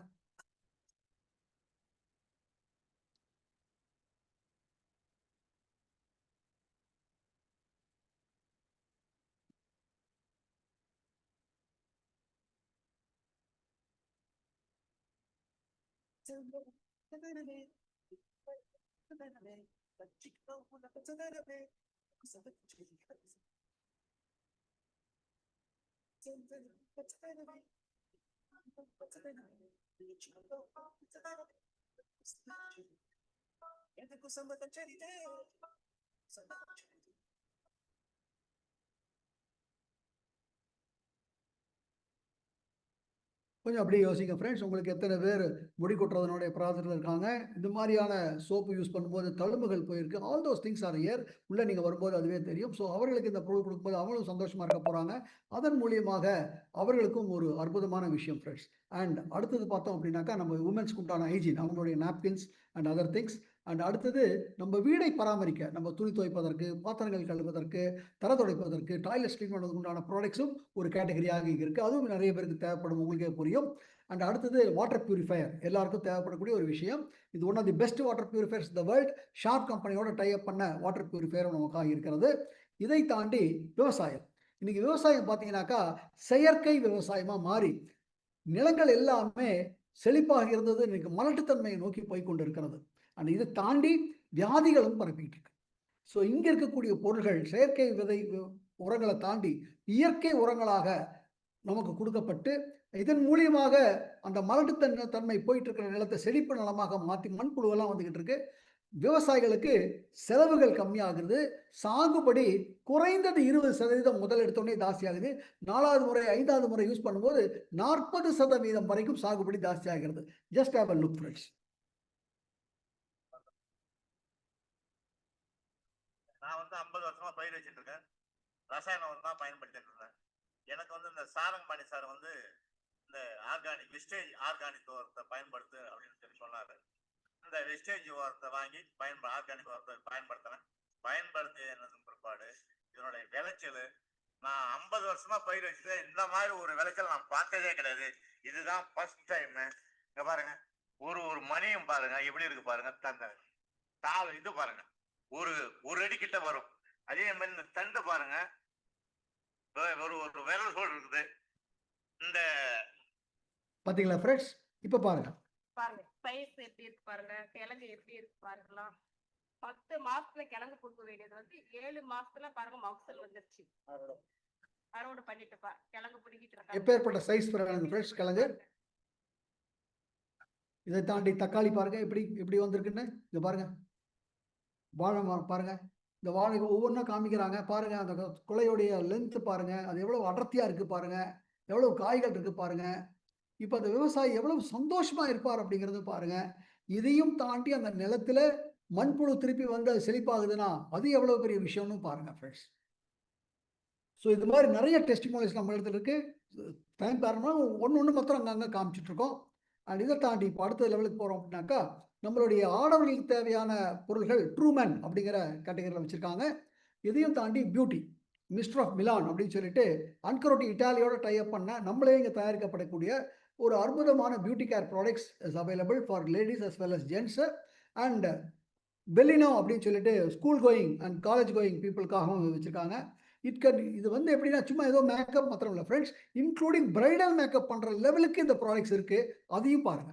கொஞ்சம் அப்படியே யோசிங்க ஃப்ரெண்ட்ஸ். உங்களுக்கு எத்தனை பேர் முடி கொட்டுறதுனுடைய ப்ராசஸில் இருக்காங்க? இந்த மாதிரியான சோப்பு யூஸ் பண்ணும்போது தழும்புகள் போயிருக்கு. All those things are here. உள்ளே நீங்கள் வரும்போது அதுவே தெரியும். ஸோ அவர்களுக்கு இந்த பொருள் கொடுக்கும்போது அவங்களும் சந்தோஷமாக இருக்க போகிறாங்க. அதன் மூலியமாக அவர்களுக்கும் ஒரு அற்புதமான விஷயம் ஃப்ரெண்ட்ஸ். அண்ட் அடுத்தது பார்த்தோம் அப்படின்னாக்கா நம்ம உமன்ஸ்க்கு உண்டான ஹைஜீன், அவங்களுடைய napkins and other things. And அடுத்தது நம்ம வீடை பராமரிக்க, நம்ம துணி துவைப்பதற்கு, பாத்திரங்கள் கழுவதற்கு, தர துடைப்பதற்கு, டாய்லெட் க்ளீன் பண்ணுறதுக்கு உண்டான ப்ராடக்ட்ஸும் ஒரு கேட்டகரியாக இருக்குது. அதுவும் நிறைய பேருக்கு தேவைப்படும், உங்களுக்கே புரியும். அண்ட் அடுத்தது வாட்டர் பியூரிஃபையர், எல்லாருக்கும் தேவைப்படக்கூடிய ஒரு விஷயம். இது one of the best water purifiers the world. Sharp கம்பெனியோட டைப் பண்ண வாட்டர் பியூரிஃபையர் நமக்காக இருக்கிறது. இதை தாண்டி விவசாயம். இன்னைக்கு விவசாயம் பார்த்தீங்கன்னாக்கா செயற்கை விவசாயமா மாறி நிலங்கள் எல்லாமே செழிப்பாக இருந்தது இன்னைக்கு மலட்டுத்தன்மையை நோக்கி போய் கொண்டு இருக்கிறது. அண்ட் இதை தாண்டி வியாதிகளும் பரப்பிட்டு இருக்கு. ஸோ இங்க இருக்கக்கூடிய பொருள்கள் செயற்கை விதை உரங்களை தாண்டி இயற்கை உரங்களாக நமக்கு கொடுக்கப்பட்டு இதன் மூலியமாக அந்த தன்மை போயிட்டு இருக்கிற நிலத்தை செழிப்பு நிலமாக மாற்றி மண்புழுவெல்லாம் வந்துகிட்டு இருக்கு. விவசாயிகளுக்கு செலவுகள் கம்மியாகுது. சாகுபடி குறைந்தது 20% முதல் எடுத்தோடனே ஜாஸ்தி ஆகுது. 4வது முறை 5வது முறை யூஸ் பண்ணும்போது 40% வரைக்கும் சாகுபடி ஜாஸ்தி ஆகிறது. Just have a look friends. நான் 50 வருஷமா பயிர் வச்சுட்டு இருக்கேன். ரசாயன உரம் தான் பயன்படுத்திட்டு இருக்கேன். எனக்கு இந்த சாரங்கபாணி சார் இந்த ஆர்கானிக் விஸ்டேஜ் ஆர்கானிக் உரத்தை பயன்படுத்து அப்படின்னு சொல்லி சொன்னாரு. இந்த விஸ்டேஜ் உரத்தை வாங்கி ஆர்கானிக் உரத்தை பயன்படுத்தினேன். பயன்படுத்தினதுக்கு பிற்பாடு இதனுடைய விளைச்சல் நான் 50 வருஷமா பயிர் வச்சுட்டு இந்த மாதிரி ஒரு விளைச்சல் நான் பார்த்ததே கிடையாது. இதுதான் ஃபர்ஸ்ட் டைம். இங்க பாருங்க, ஒரு மணியும் பாருங்க எப்படி இருக்கு பாருங்க. தாள் இது பாருங்க, ஒரு அடி கிட்ட வரும். அதே மாதிரி இந்த தண்டு பாருங்க, ஒரு விரல் சோடு இருக்குது. இந்த பாத்தீங்களா ஃப்ரெண்ட்ஸ்? இப்ப பாருங்க சைஸ் எப்படி இருக்கு பாருங்க, கிழங்கு எப்படி இருக்கு பாருங்களா. 10 மாசத்துல கிழங்கு கொடுக்க வேண்டியது 7 மாசத்துல பாருங்க மகசூல் வந்துருச்சு. அறுவடை பண்ணிட்டு கிழங்கு பிடிக்கிட்டு இருக்காங்க. எப்பேற்பட்ட சைஸ் ஃப்ரெண்ட்ஸ் கிழங்கு. இதை தாண்டி தக்காளி பாருங்க எப்படி வந்திருக்குன்னு. இங்க பாருங்க, வாழை மரம் பாருங்க. இந்த வாழை ஒவ்வொன்றா காமிக்கிறாங்க பாருங்க. அந்த குலையுடைய லென்த் பாருங்க, அது எவ்வளவு அடர்த்தியா இருக்கு பாருங்க, எவ்வளவு காய்கள் இருக்கு பாருங்க. இப்ப அந்த விவசாயி எவ்வளவு சந்தோஷமா இருப்பார் அப்படிங்கிறது பாருங்க. இதையும் தாண்டி அந்த நிலத்துல மண்புழு திருப்பி வந்து அது செழிப்பாகுதுன்னா அது எவ்வளவு பெரிய விஷயம்னு பாருங்க ஃப்ரெண்ட்ஸ். ஸோ இது மாதிரி நிறைய டெஸ்டிமோனிஸ் நம்ம இடத்துல இருக்கு. டைம் காரணமா ஒன்று மாத்திரம் அங்கங்கே காமிச்சிட்டு இருக்கோம். அண்ட் இதை தாண்டி இப்போ அடுத்த லெவலுக்கு போகிறோம் அப்படின்னாக்கா, நம்மளுடைய ஆடவர்களுக்கு தேவையான பொருள்கள் ட்ரூமேன் அப்படிங்கிற கேட்டகரியில் வச்சுருக்காங்க. இதையும் தாண்டி பியூட்டி மிஸ்டர் ஆஃப் மிலான் அப்படின்னு சொல்லிட்டு அன்கரோட்டி இட்டாலியோட டைப் பண்ண நம்மளே இங்கே தயாரிக்கப்படக்கூடிய ஒரு அற்புதமான beauty care products is available for ladies as well as gents. And Bellino அப்படின்னு சொல்லிட்டு school going and college going பீப்புளுக்காகவும் வச்சுருக்காங்க. இது எப்படின்னா சும்மா ஏதோ மேக்கப் மாத்திரம் இல்லை ஃப்ரெண்ட்ஸ், இன்க்ளூடிங் பிரைடல் மேக்கப் பண்ணுற லெவலுக்கு இந்த ப்ராடக்ட்ஸ் இருக்கு. அதையும் பாருங்க.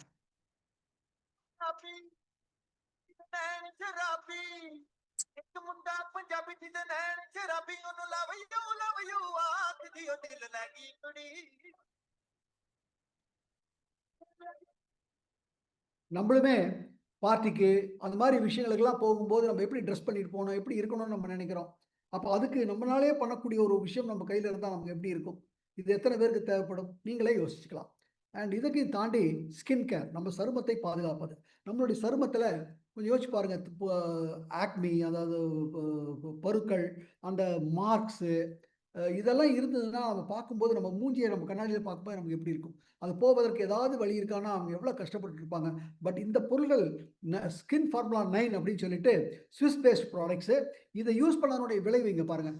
நம்மளுமே பார்ட்டிக்கு அந்த மாதிரி விஷயங்களுக்கெல்லாம் போகும்போது நம்ம எப்படி ட்ரெஸ் பண்ணிட்டு போகணும், எப்படி இருக்கணும்னு நம்ம நினைக்கிறோம். அப்போ அதுக்கு நம்மளாலே பண்ணக்கூடிய ஒரு விஷயம் நம்ம கையில் இருந்தால் நமக்கு எப்படி இருக்கும், இது எத்தனை பேருக்கு தேவைப்படும், நீங்களே யோசிச்சுக்கலாம். அண்ட் இதுக்கு தாண்டி ஸ்கின் கேர், நம்ம சருமத்தை பாதுகாப்பது. நம்மளுடைய சருமத்தில் கொஞ்சம் யோசிச்சு பாருங்க, ஆக்மி அதாவது பருக்கள், அந்த மார்க்ஸு இதெல்லாம் இருந்ததுன்னா நம்ம பார்க்கும்போது நம்ம மூஞ்சியை நம்ம கண்ணாடியில் பார்க்கும்போது நமக்கு எப்படி இருக்கும், அது போவதற்கு ஏதாவது வழி இருக்கான்னா அவங்க எவ்வளோ கஷ்டப்பட்டு இருப்பாங்க. பட் இந்த பொருள்கள் ஸ்கின் ஃபார்முலா 9 அப்படின்னு சொல்லிட்டு ஸ்விஸ் பேஸ்ட் ப்ராடக்ட்ஸு. இதை யூஸ் பண்ணனுடைய விளைவு இங்கே பாருங்க.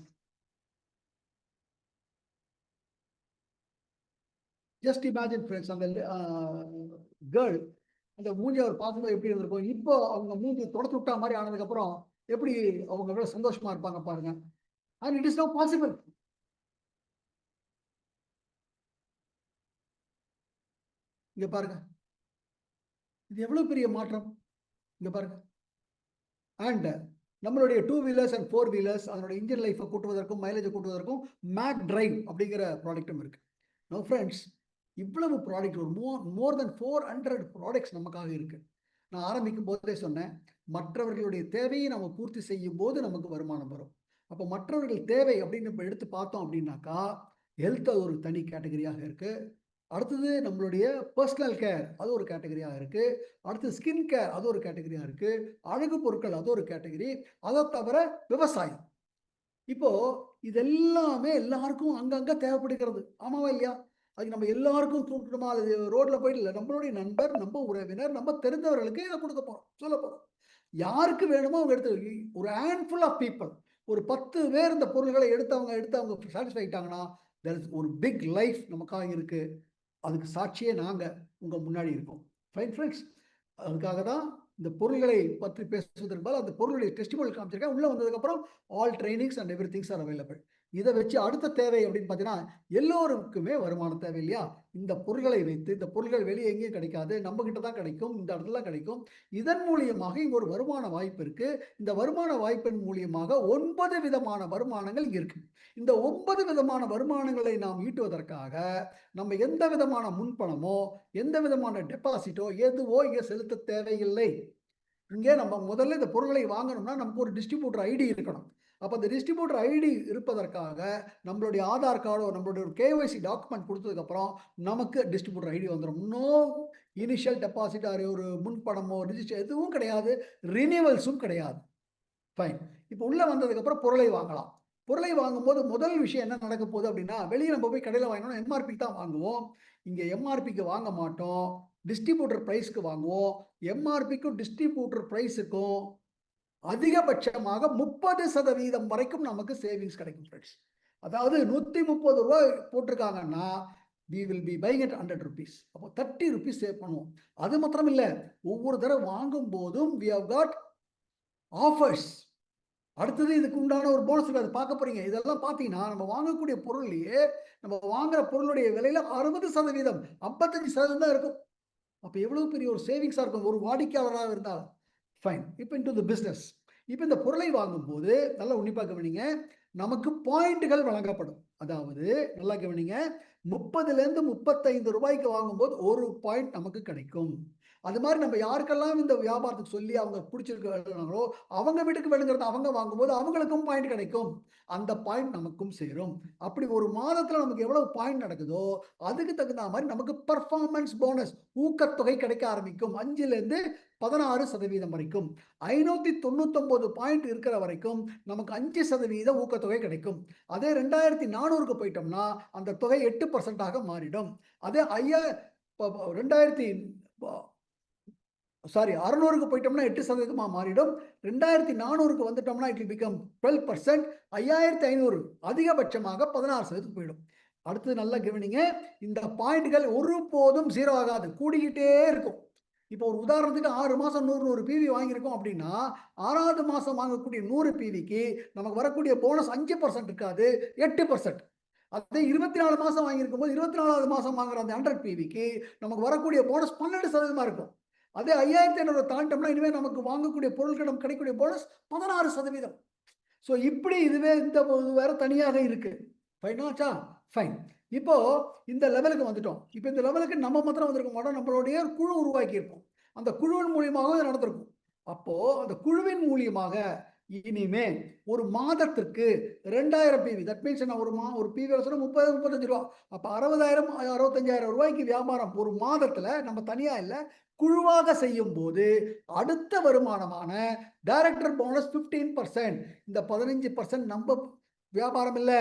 ஜஸ்ட் இமேஜின் ஃப்ரெண்ட்ஸ், அந்த கேர்ள் அந்த மூஞ்சி அவர் பார்க்கும்போது எப்படி இருந்திருக்கும், இப்போ அவங்க மூஞ்சி தொடச்சு விட்டா மாதிரி ஆனதுக்கப்புறம் எப்படி அவங்க எவ்வளோ சந்தோஷமா இருப்பாங்க பாருங்க. And it is no possible. இங்க பாருங்க, இது எவ்வளவு பெரிய மாற்றம். இங்க பாருங்க. அண்ட் நம்மளுடைய 2 வீலர்ஸ் அண்ட் 4 வீலர்ஸ் அதனுடைய இன்ஜின் லைஃபை கூட்டுவதற்கும் மைலேஜை கூட்டுவதற்கும் மேக் டிரைவ் அப்படிங்கிற ப்ராடக்ட்டும் இருக்கு. நோ ஃப்ரெண்ட்ஸ், இவ்வளவு ப்ராடக்ட், ஒரு மோர் தென் 400 ப்ராடக்ட்ஸ் நமக்காக இருக்கு. நான் ஆரம்பிக்கும் போதே சொன்னேன், மற்றவர்களுடைய தேவையை நம்ம பூர்த்தி செய்யும் போது நமக்கு வருமானம் வரும். அப்போ மற்றவர்கள் தேவை அப்படின்னு இப்போ எடுத்து பார்த்தோம் அப்படின்னாக்கா, ஹெல்த் அது ஒரு தனி கேட்டகரியாக இருக்கு. அடுத்தது நம்மளுடைய பர்சனல் கேர் அது ஒரு கேட்டகரியாக இருக்கு. அடுத்து ஸ்கின் கேர் அது ஒரு கேட்டகரியாக இருக்கு. அழகு பொருட்கள் அது ஒரு கேட்டகரி. அதை தவிர விவசாயம். இப்போ இதெல்லாமே எல்லாருக்கும் அங்கங்க தேவைப்படுகிறது. ஆமாவா இல்லையா? அது நம்ம எல்லாருக்கும் கொடுக்கணுமா, அது ரோட்ல போயிட்டு இல்லை, நம்மளுடைய நண்பர், நம்ம உறவினர், நம்ம தெரிந்தவர்களுக்கு இதை கொடுக்க போறோம், சொல்ல போறோம். யாருக்கு வேணுமோ அவங்க எடுத்து, ஒரு ஹேண்ட்ஃபுல் ஆஃப் பீப்புள், ஒரு 10 பேர் இந்த பொருள்களை எடுத்து அவங்க சாட்டிஸ்ஃபை ஆயிட்டாங்கன்னா, ஒரு பிக் லைஃப் நமக்காக இருக்கு. அதுக்கு சாட்சியே நாங்க உங்க முன்னாடி இருக்கோம். ஃபைன் ஃப்ரெண்ட்ஸ், அதுக்காக தான் இந்த பொருள்களை பற்றி பேசுவதற்கு பதில் அந்த பொருளுடைய டெஸ்டிமோனியல் காமிச்சிருக்கேன். உள்ள வந்ததுக்கு அப்புறம் all trainings and every things are available. இதை வச்சு அடுத்த தேவை அப்படின்னு பார்த்தீங்கன்னா எல்லோருக்குமே வருமானம் தேவை இல்லையா? இந்த பொருட்களை வைத்து, இந்த பொருட்கள் வெளியே எங்கேயும் கிடைக்காது, நம்ம கிட்ட தான் கிடைக்கும், இந்த இடத்துல கிடைக்கும். இதன் மூலியமாக இங்க ஒரு வருமான வாய்ப்பு இருக்கு. இந்த வருமான வாய்ப்பின் மூலியமாக 9 விதமான வருமானங்கள் இங்க இருக்கு. இந்த 9 விதமான வருமானங்களை நாம் ஈட்டுவதற்காக நம்ம எந்த விதமான முன்பணமோ, எந்த விதமான டெபாசிட்டோ எதுவோ இங்க செலுத்த தேவையில்லை. இங்கே நம்ம முதல்ல இந்த பொருட்களை வாங்கணும்னா நமக்கு ஒரு டிஸ்ட்ரிபியூட்டர் ஐடி இருக்கணும். அப்ப அந்த டிஸ்ட்ரிபியூட்டர் ஐடி இருப்பதற்காக நம்மளுடைய ஆதார் கார்டோ, நம்மளுடைய ஒரு கேஒய்சி டாக்குமெண்ட் கொடுத்ததுக்கு அப்புறம் நமக்கு டிஸ்ட்ரிபியூட்டர் ஐடி வந்துடும். நோ இனிஷியல் டெபாசிட் ஒரு முன்பணமோ ரிஜிஸ்டர் எதுவும் கிடையாது, ரினிவல்ஸும் கிடையாது. ஃபைன். இப்போ உள்ள வந்ததுக்கு அப்புறம் பொருளை வாங்கலாம். பொருளை வாங்கும்போது முதல் விஷயம் என்ன நடக்க போகுது அப்படின்னா, வெளியே நம்ம போய் கடையில் வாங்கினோம்னா எம்ஆர்பி தான் வாங்குவோம். இங்க எம்ஆர்பிக்கு வாங்க மாட்டோம், டிஸ்ட்ரிபியூட்டர் பிரைஸ்க்கு வாங்குவோம். எம்ஆர்பிக்கும் டிஸ்ட்ரிபியூட்டர் பிரைஸுக்கும் அதிகபட்சமாக 30% வரைக்கும் நமக்கு சேவிங்ஸ் கிடைக்கும் ஃப்ரெண்ட்ஸ். அதாவது 130 ரூபாய் போட்டிருக்காங்கன்னா we will be buying at 100 rupees. அப்போ 30 rupees சேவ் பண்ணுவோம். அது மாத்திரம் இல்ல, ஒவ்வொரு தடவை வாங்கும் போதும் we have got offers. அடுத்தது இதுக்கு உண்டான ஒரு போனஸ் அதை பார்க்க போறீங்க. இதெல்லாம் பார்த்தீங்கன்னா நம்ம வாங்கக்கூடிய பொருள்லயே நம்ம வாங்குற பொருளுடைய விலையில 60%, 55% தான் இருக்கும். அப்ப எவ்வளவு பெரிய ஒரு சேவிங்ஸா இருக்கும் ஒரு வாடிக்கையாளராக இருந்தால். ஃபைன். இப்போ இன்டு தி பிசினஸ். இப்போ இந்த பொருளை வாங்கும்போது நல்லா உன்னிப்பா கவனிங்க, நமக்கு பாயிண்ட்கள் வழங்கப்படும். அதாவது நல்லா கவனிங்க, 30லேருந்து 35 ரூபாய்க்கு வாங்கும்போது ஒரு பாயிண்ட் நமக்கு கிடைக்கும். அது மாதிரி நம்ம யாருக்கெல்லாம் இந்த வியாபாரத்துக்கு சொல்லி அவங்க பிடிச்சிருக்காங்களோ அவங்க வீட்டுக்கு வேணுங்கிறத அவங்க வாங்கும்போது அவங்களுக்கும் பாயிண்ட் கிடைக்கும். அந்த பாயிண்ட் நமக்கும் சேரும். அப்படி ஒரு மாதத்துல நமக்கு எவ்வளவு பாயிண்ட் நடக்குதோ அதுக்கு தகுந்த மாதிரி நமக்கு பர்ஃபார்மன்ஸ் போனஸ் ஊக்கத்தொகை கிடைக்க ஆரம்பிக்கும். 5லேருந்து 16% வரைக்கும். 599 பாயிண்ட் இருக்கிற வரைக்கும் நமக்கு 5% ஊக்கத்தொகை கிடைக்கும். அதே 2400க்கு போயிட்டோம்னா அந்த தொகை 8% மாறிடும். அதே 600க்கு போயிட்டோம்னா 8% மாறிடும். 2400க்கு வந்துட்டோம்னா இட் வில் பிகம் 12%. 5500 அதிகபட்சமாக 16% போயிடும். அடுத்து நல்லா கவனிங்க, இந்த பாயிண்ட்கள் ஒருபோதும் ஜீரோ ஆகாது, கூடிக்கிட்டே இருக்கும். இப்போ ஒரு உதாரணத்துக்கு 6 மாசம் 100 பிவி வாங்கியிருக்கோம் அப்படின்னா 6வது மாசம் வாங்கக்கூடிய 100 பிவிக்கு நமக்கு வரக்கூடிய போனஸ் 5% இருக்காது, 8%. அதே 24 மாசம் வாங்கியிருக்கும் போது 24வது மாசம் வாங்குற அந்த 100 பிவிக்கு நமக்கு வரக்கூடிய போனஸ் 12% இருக்கும். அதே 5500 தாண்டோம்னா இனிமே நமக்கு வாங்கக்கூடிய பொருட்கள் நமக்கு கிடைக்கக்கூடிய போனஸ் 16%. ஸோ இப்படி இதுவே இந்த வேற தனியாக இருக்கு. ஃபைனாச்சா? ஃபைன். இப்போ இந்த லெவலுக்கு வந்துட்டோம். இப்போ இந்த லெவலுக்கு நம்ம மாத்திரம் வந்திருக்க மாட்டோம், நம்மளுடைய குழு உருவாக்கி இருப்போம். அந்த குழுவின் மூலியமாக நடந்திருக்கும். அப்போ அந்த குழுவின் மூலியமாக இனிமே ஒரு மாதத்திற்கு 2000 பிவி, தட் மீன்ஸ் என்ன, ஒரு பிவி சொன்னா 30-35 ரூபா. அப்ப 60,000-65,000 ரூபாய்க்கு வியாபாரம் ஒரு மாதத்துல நம்ம தனியா இல்ல குழுவாக செய்யும் போது அடுத்த வருமானமான டைரக்டர் போனஸ் 15%. இந்த 15% நம்ம வியாபாரம் இல்ல,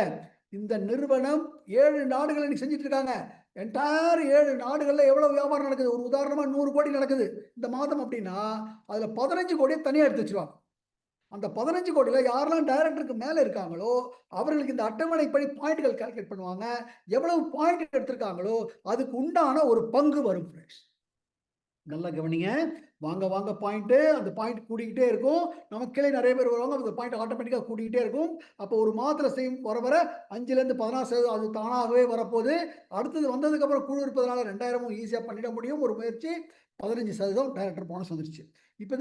இந்த நிறுவனம் 7 நாடுகள் இன்னைக்கு செஞ்சுட்டு இருக்காங்க. என்டையர் 7 நாடுகள்ல எவ்வளவு வியாபாரம் நடக்குது, ஒரு உதாரணமா 100 கோடி நடக்குது இந்த மாதம் அப்படின்னா அதுல 15 கோடியை தனியா எடுத்து வச்சிருவாங்க. அந்த 15 கோடியில யாரெல்லாம் டைரக்டருக்கு மேல இருக்காங்களோ அவர்களுக்கு இந்த அட்டவணைப்படி பாயிண்ட்கள் கால்குலேட் பண்ணுவாங்க. எவ்வளவு பாயிண்ட் எடுத்திருக்காங்களோ அதுக்கு உண்டான ஒரு பங்கு வரும். நல்லா கவனிங்க, வாங்க வாங்க பாயிண்ட், அந்த பாயிண்ட் கூடிக்கிட்டே இருக்கும். நமக்கு கீழே நிறைய பேர் வருவாங்க, அந்த பாயிண்ட் ஆட்டோமேட்டிக்கா கூடிக்கிட்டே இருக்கும். அப்போ ஒரு மாதத்துல செய்யும் வர 5லேருந்து 16% அது தானாகவே வரப்போகுது. அடுத்தது வந்ததுக்கு அப்புறம் குழு இருப்பதனால 2000 ஈஸியா பண்ணிட முடியும். ஒரு முயற்சி 15% டைரக்டர் போனஸ் வந்துருச்சு. இப்போ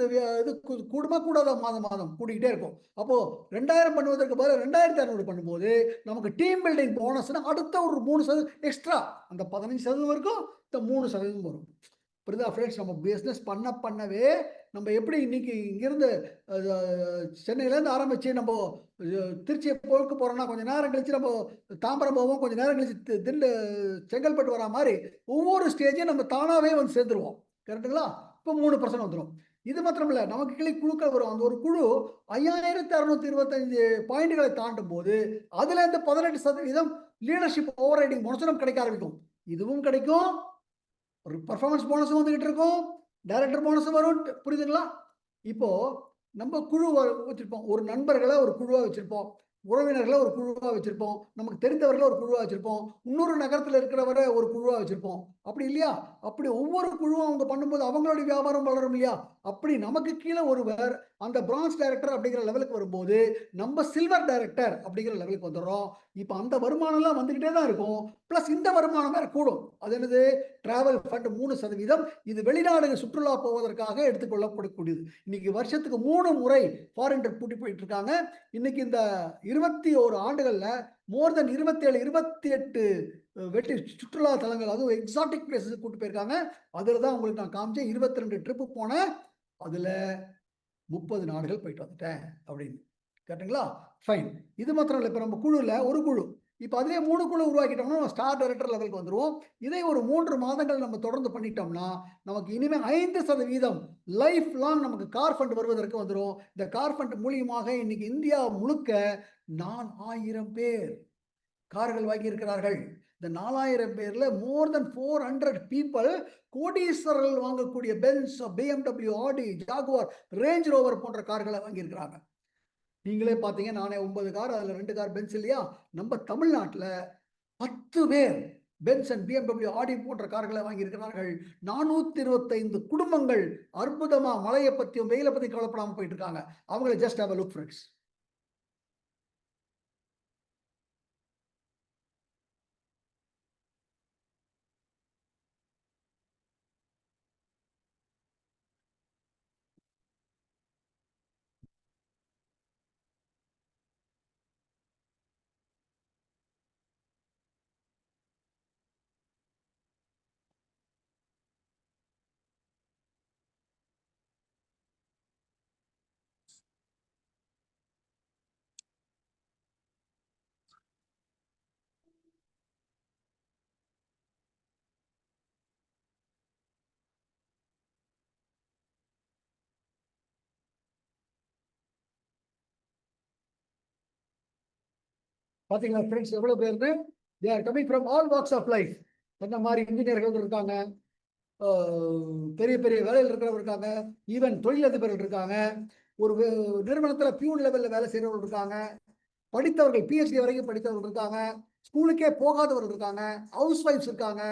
இது கூடுமா கூடாத மாதம் கூடிக்கிட்டே இருக்கும். அப்போ 2000 பண்ணுவதற்கு பதிலாக 2500 பண்ணும்போது நமக்கு டீம் பில்டிங் போனஸ்னா அடுத்த ஒரு 3% எக்ஸ்ட்ரா, அந்த 15% இருக்கும், இந்த 3% வரும். புரியுதா ஃப்ரெண்ட்ஸ்? நம்ம பிஸ்னஸ் பண்ணவே நம்ம எப்படி இன்னைக்கு இங்கிருந்து சென்னையிலேருந்து ஆரம்பிச்சு நம்ம திருச்சியை போக்கு போறோம்னா கொஞ்சம் நேரம் கழிச்சு நம்ம தாம்பரம் போவோம், கொஞ்சம் நேரம் கழிச்சு செங்கல்பட்டு வரா மாதிரி ஒவ்வொரு ஸ்டேஜையும் நம்ம தானாவே வந்து சேர்ந்துருவோம். கரெக்டுங்களா? இப்போ 3% வந்துடும். இது மாத்திரம் இல்ல, நமக்கு கீழே குழுக்கள் வரும். அந்த ஒரு குழு 5625 பாயிண்ட்களை தாண்டும் போது அதுல இருந்து 18% லீடர்ஷிப் ஓவர் ரைடிங் போனஸ் நமக்கு கிடைக்க ஆரம்பிக்கும். இதுவும் கிடைக்கும், ஒரு பர்ஃபார்மன்ஸ் போனஸும் வந்துகிட்டு இருக்கும், டைரக்டர் போனஸும் வரும். புரியுதுங்களா? இப்போ நம்ம குழு வச்சிருப்போம், ஒரு நண்பர்களை ஒரு குழுவா வச்சிருப்போம். உறவினர்களை ஒரு குழுவா வச்சிருப்போம். நமக்கு தெரிந்தவர்களை ஒரு குழுவா வச்சிருப்போம். இன்னொரு நகரத்துல இருக்கிறவரை ஒரு குழுவா வச்சிருப்போம். அப்படி இல்லையா? அப்படி ஒவ்வொரு குழுவும் அவங்க பண்ணும்போது அவங்களுடைய வியாபாரம் வளரும் இல்லையா? அப்படி நமக்கு கீழ ஒருவர் அந்த பிரான்ஸ் டைரக்டர் அப்படிங்கிற லெவலுக்கு வரும்போது, நம்ம சில்வர் டைரக்டர் அப்படிங்கிற லெவலுக்கு வந்துர்றோம். இப்ப அந்த வருமானம்லாம் வந்துகிட்டே தான் இருக்கும். பிளஸ் இந்த வருமானம் வேற கூடும். அது என்னது? டிராவல் ஃபண்ட் 3% இது வெளிநாடுக சுற்றுலா போவதற்காக எடுத்துக்கொள்ளப்படக்கூடியது. இன்னைக்கு வருஷத்துக்கு 3 முறை ஃபாரின் ட்ரிப் கூட்டி போயிட்டு இருக்காங்க. இன்னைக்கு இந்த 21 ஆண்டுகள்ல மோர் தென் 27, 28 வெற்றி சுற்றுலா தலங்கள், அதுவும் எக்ஸாட்டிக் பிளேஸஸ் கூட்டு போயிருக்காங்க. அதுல தான் உங்களுக்கு நான் காமிச்சேன். 22 ட்ரிப் போனேன். அதுல 30 நாடுகள் போயிட்டு வந்துட்டேன் அப்படின்னு. கரெக்ட்டுங்களா? ஃபைன். இது மாத்திரம் இல்ல. இப்ப நம்ம குழுல ஒரு குழு. இப்ப அதிலேயே 3 குழு உருவாக்கிட்டோம்னா, நம்ம ஸ்டார் டைரக்டர் லெவலுக்கு வந்துருவோம். இதை ஒரு 3 மாதங்கள் நம்ம தொடர்ந்து பண்ணிட்டோம்னா, நமக்கு இனிமே 5% லைஃப் லாங் நமக்கு கார் ஃபண்ட் வருவதற்கு வந்துரும். இந்த கார் ஃபண்ட் மூலியமாக இன்னைக்கு இந்தியா முழுக்க 4000 பேர் கார்கள் வாங்கியிருக்கிறார்கள். இந்த 4000 பேர்ல மோர் தென் 400 பீப்பிள் கோடீஸ்வரர்கள் வாங்கக்கூடிய பென்ஸ், BMW, ஆடி, ஜாகுவார், ரேஞ்ச் ரோவர் போன்ற கார்களை வாங்கியிருக்கிறாங்க. நீங்களே பார்த்தீங்க, நானே 9 கார், அதுல 2 கார் பென்ஸ் இல்லையா? நம்ம தமிழ்நாட்டுல 10 பேர் பென்ஸ் அண்ட் BMW, ஆடி போன்ற கார்களை வாங்கியிருக்கிறார்கள். 425 குடும்பங்கள் அற்புதமா மழையை பத்தியும் வெயிலை பத்தியும் கவலைப்படாம போயிட்டு இருக்காங்க. அவங்கள just have a look friends. பாத்தீங்களா ஃப்ரெண்ட்ஸ் எவ்வளவு பேர்னு? They are coming from all walks of life. என்ன மாதிரி இன்ஜினியர்கள் இருக்காங்க, பெரிய பெரிய வேலையில் இருக்கிறவங்க இருக்காங்க, ஈவன் தொழிலதிபர்கள் இருக்காங்க, ஒரு நிறுவனத்துல பியூன் லெவல்ல வேலை செய்யறவர்கள் இருக்காங்க, படித்தவர்கள் PhD வரைக்கும் படித்தவர்கள் இருக்காங்க, ஸ்கூலுக்கே போகாதவர்கள் இருக்காங்க, ஹவுஸ் ஒய்ஃப்ஸ் இருக்காங்க,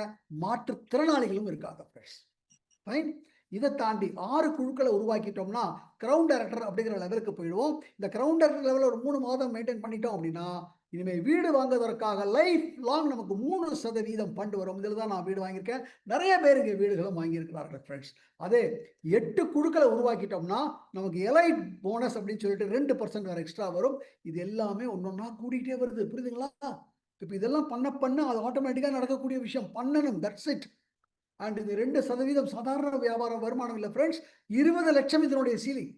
மாற்றுத்திறனாளிகளும் இருக்காங்க ஃப்ரெண்ட்ஸ். ஃபைன். இதை தாண்டி 6 குழுக்களை உருவாக்கிட்டோம்னா கிரவுண்ட் டைரக்டர் அப்படிங்கிற லெவலுக்கு போயிடுவோம். இந்த கிரவுண்ட் டைரக்டர் லெவலில் ஒரு 3 மாதம் மெயின்டைன் பண்ணிட்டோம் அப்படின்னா, இனிமேல் வீடு வாங்குவதற்காக லைஃப் லாங் நமக்கு 3% ஃபண்ட் வரும். இதில் தான் நான் வீடு வாங்கியிருக்கேன். நிறைய பேருக்கு வீடுகளும் வாங்கியிருக்கிறார்கள் ஃப்ரெண்ட்ஸ். அதே 8 குழுக்களை உருவாக்கிட்டோம்னா நமக்கு எலைட் போனஸ் அப்படின்னு சொல்லிட்டு 2% வேற எக்ஸ்ட்ரா வரும். இது எல்லாமே ஒன்னொன்னா கூடிக்கிட்டே வருது. புரியுதுங்களா? இப்போ இதெல்லாம் பண்ண அது ஆட்டோமேட்டிக்காக நடக்கக்கூடிய விஷயம். பண்ணணும். That's it. அண்ட் இது 2% சாதாரண வியாபாரம் வருமானம் இல்லை ஃப்ரெண்ட்ஸ். 20 லட்சம் இதனுடைய சீலிங்.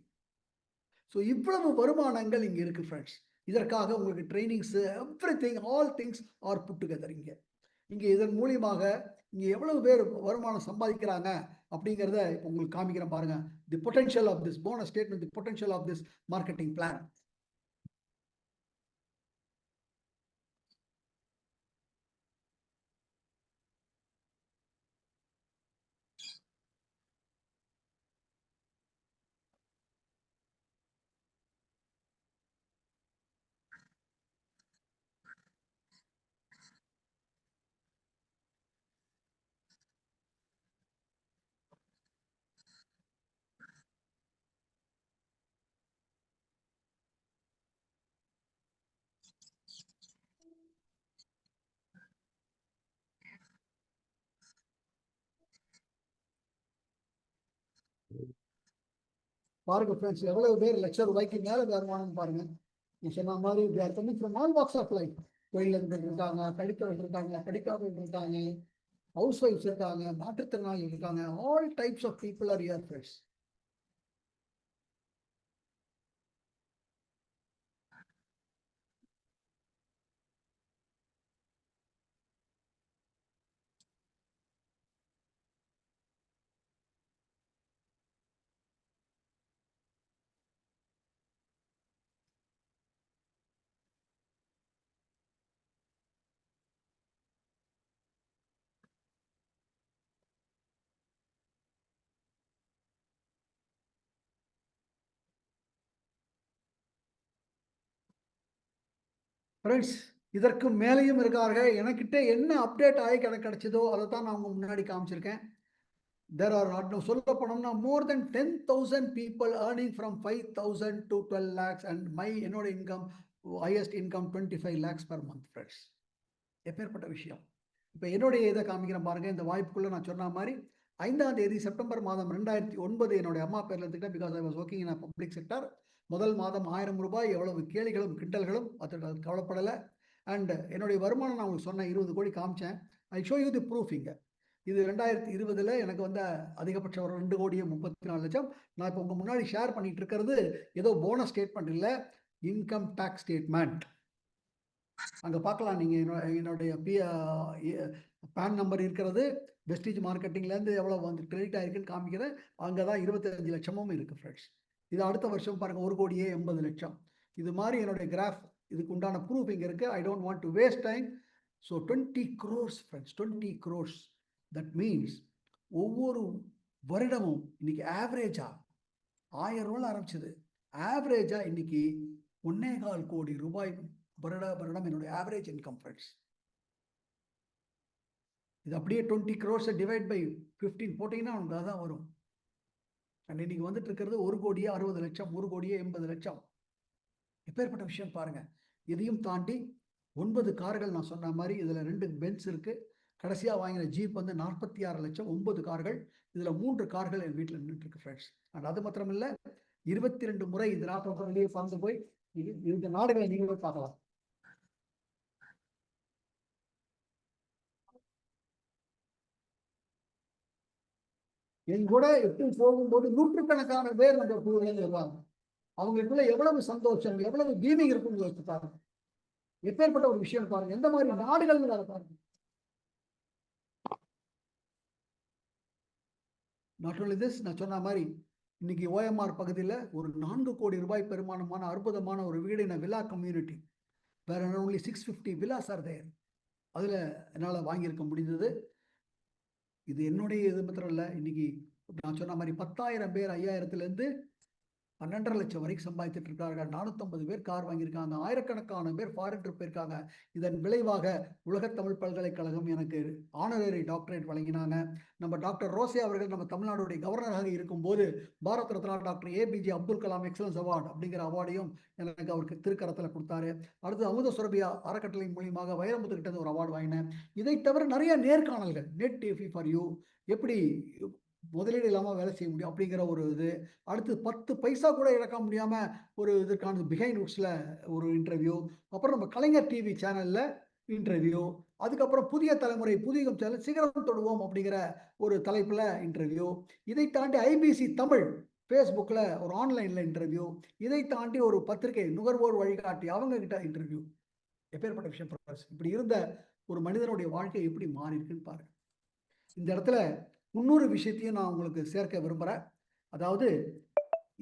ஸோ இவ்வளவு வருமானங்கள் இங்க இருக்கு ஃப்ரெண்ட்ஸ். இதற்காக உங்களுக்கு trainings, everything, all things are put together. இங்க இதன் மூலியமாக இங்க எவ்வளவு பேர் வருமானம் சம்பாதிக்கிறாங்க அப்படிங்கிறத இப்போ உங்களுக்கு காமிக்கிறேன் பாருங்க. The potential of this bonus statement, the potential of this marketing plan. பாருங்க ஃப்ரெண்ட்ஸ், எவ்வளவு பேர் லட்சம் ரூபாய்க்கு மேல வருமானம் பாருங்க. நீ சொன்ன மாதிரி they are coming from all walks of life. தொழிலதிபர்கள் இருக்காங்க, படித்தவர்கள் இருக்காங்க, படிக்காதவர்கள் இருக்காங்க, ஹவுஸ் ஒய்ஃப்ஸ் இருக்காங்க, மாற்றுத்திறனாளிகள் இருக்காங்க. All types of people are here friends. Friends, இதற்கு மேலேயும் இருக்கார்கள். எனக்கிட்ட என்ன அப்டேட் ஆகி கிடைச்சதோ அதை தான் நான் உங்க முன்னாடி காமிச்சிருக்கேன். There are not now சொல்ல போனோம்னா more than 10,000 people earning from 5,000 to 12 lakhs and my என்னோட income highest income 25 lakhs per month friends. எப்பேற்பட்ட விஷயம். இப்போ என்னுடைய இதை காமிக்கிறேன் பாருங்க. இந்த வாய்ப்புக்குள்ள நான் சொன்ன மாதிரி 5ஆம் தேதி செப்டம்பர் மாதம் 2009 என்னுடைய அம்மா பேர்ல எடுத்துக்கிட்டேன். Because I was working in public sector. முதல் மாதம் 1000 ரூபாய். எவ்வளவு கேளிகளும் கிண்டல்களும் அது கவலைப்படலை. அண்ட் என்னுடைய வருமானம் நான் உங்களுக்கு சொன்னேன் 20 கோடி காமிச்சேன். I show you the proof இங்க. இது 2020 எனக்கு வந்த அதிகபட்சம் ஒரு 2 கோடியே 34 லட்சம். நான் இப்போ உங்க முன்னாடி ஷேர் பண்ணிட்டு இருக்கிறது ஏதோ போனஸ் ஸ்டேட்மெண்ட் இல்லை, இன்கம் டேக்ஸ் ஸ்டேட்மெண்ட். அங்கே பார்க்கலாம் நீங்கள் என்னுடைய பேன் நம்பர் இருக்கிறது. வெஸ்டீஜ் மார்க்கெட்டிங்லேருந்து எவ்வளோ வந்து கிரெடிட் ஆயிருக்குன்னு காமிக்கிறேன். அங்கே தான் 25 லட்சமும் இருக்குது ஃப்ரெண்ட்ஸ். இது அடுத்த வருஷம் பாருங்கள் 1 கோடியே 80 லட்சம். இது மாதிரி என்னுடைய கிராஃப் இதுக்கு உண்டான ப்ரூஃப் இங்கே இருக்குது. I don't want to waste time. So 20 crores friends, 20 crores. That means ஒவ்வொரு வருடமும் இன்னைக்கு ஆவரேஜா 1000 ரூபாய் ஆரம்பிச்சது. ஆவரேஜா இன்னைக்கு 1.25 கோடி ரூபாய் வருடம் என்னுடைய ஆவரேஜ் இன்கம் ஃப்ரெண்ட்ஸ். இது அப்படியே 20 crores டிவைட் பை 15 போட்டீங்கன்னா உங்களுக்கு அதான் வரும். அண்ட் இன்னைக்கு வந்துட்டு இருக்கிறது 1 கோடியே 60 லட்சம், 1 கோடியே 80 லட்சம். எப்பேற்பட்ட விஷயம் பாருங்க. இதையும் தாண்டி 9 கார்கள் நான் சொன்ன மாதிரி இதுல 2 பென்ஸ் இருக்கு. கடைசியா வாங்கின ஜீப் வந்து 46 லட்சம். 9 கார்கள். இதுல 3 கார்கள் என் வீட்டில் நின்றுட்டு இருக்கு ஃப்ரெண்ட்ஸ். அண்ட் அது மாத்திரம் இல்ல 22 முறை இது நாட்டை வெளியே பறந்து போய் இந்த நாடுகளை நீங்களே பார்க்கலாம். என் கூட எப்படி போகும்போது நூற்றுக்கணக்கான பேர் அந்த குழுவிலிருந்து வருவாங்க. அவங்களுக்குள்ள எவ்வளவு சந்தோஷம், எவ்வளவு பீமிங் இருக்குன்னு யோசிச்சு பாருங்க. எப்பேற்பட்ட ஒரு விஷயம் பாருங்க. எந்த மாதிரி நாடுகள் பாருங்க. நாட் ஓன்லி திஸ், நான் சொன்ன மாதிரி இன்னைக்கு OMR பகுதியில் ஒரு 4 கோடி ரூபாய் பெருமானமான அற்புதமான ஒரு வீடு in a villa community where only 650 villas are there. அதில் என்னால் வாங்கியிருக்க முடிந்தது. இது என்னுடைய இது மாத்திரம் இல்லை. இன்னைக்கு நான் சொன்ன மாதிரி 10,000 பேர் 5,000லேருந்து 12.5 லட்சம் வரைக்கும் சம்பாதித்துட்டு இருக்கார்கள். 450 பேர் கார் வாங்கியிருக்காங்க. ஆயிரக்கணக்கான பேர் ஃபாரின் ட்ரிப் போயிருக்காங்க. இதன் விளைவாக உலகத் தமிழ் பல்கலைக்கழகம் எனக்கு ஆனரரி டாக்டரேட் வழங்கினாங்க. நம்ம டாக்டர் ரோசே அவர்கள் நம்ம தமிழ்நாடுடைய கவர்னராக இருக்கும்போது Bharat Ratna doctor APJ Abdul Kalam excellence award அப்படிங்கிற அவார்டையும் எனக்கு அவருக்கு திருக்கரத்தில் கொடுத்தாரு. அடுத்து அமுத சுரபியா அறக்கட்டளை மூலியமாக வைரமுத்து கிட்ட ஒரு அவார்டு வாங்கினேன். இதை தவிர நிறைய நேர்காணல்கள், நெட் டிவி ஃபார் யூ, எப்படி முதலீடு இல்லாமல் வேலை செய்ய முடியும் அப்படிங்கிற ஒரு இது. அடுத்து 10 பைசா கூட இழக்க முடியாமல் ஒரு இதற்கான பிஹைண்ட் ரூட்ஸில் ஒரு இன்டர்வியூ. அப்புறம் நம்ம கலைஞர் டிவி சேனலில் இன்டர்வியூ. அதுக்கப்புறம் புதிய தலைமுறை புதிய சேனல் சிகரம் தொடுவோம் அப்படிங்கிற ஒரு தலைப்பில் இன்டர்வியூ. இதை தாண்டி IBC தமிழ் ஃபேஸ்புக்கில் ஒரு ஆன்லைனில் இன்டர்வியூ. இதை தாண்டி ஒரு பத்திரிகை நுகர்வோர் வழிகாட்டி அவங்க கிட்ட இன்டர்வியூ. எப்பேற்பட்ட விஷயம். இப்படி இருந்த ஒரு மனிதனுடைய வாழ்க்கை எப்படி மாறி இருக்குன்னு பாருங்க. இந்த இடத்துல இன்னொரு விஷயத்தையும் நான் உங்களுக்கு சேர்க்க விரும்புகிறேன். அதாவது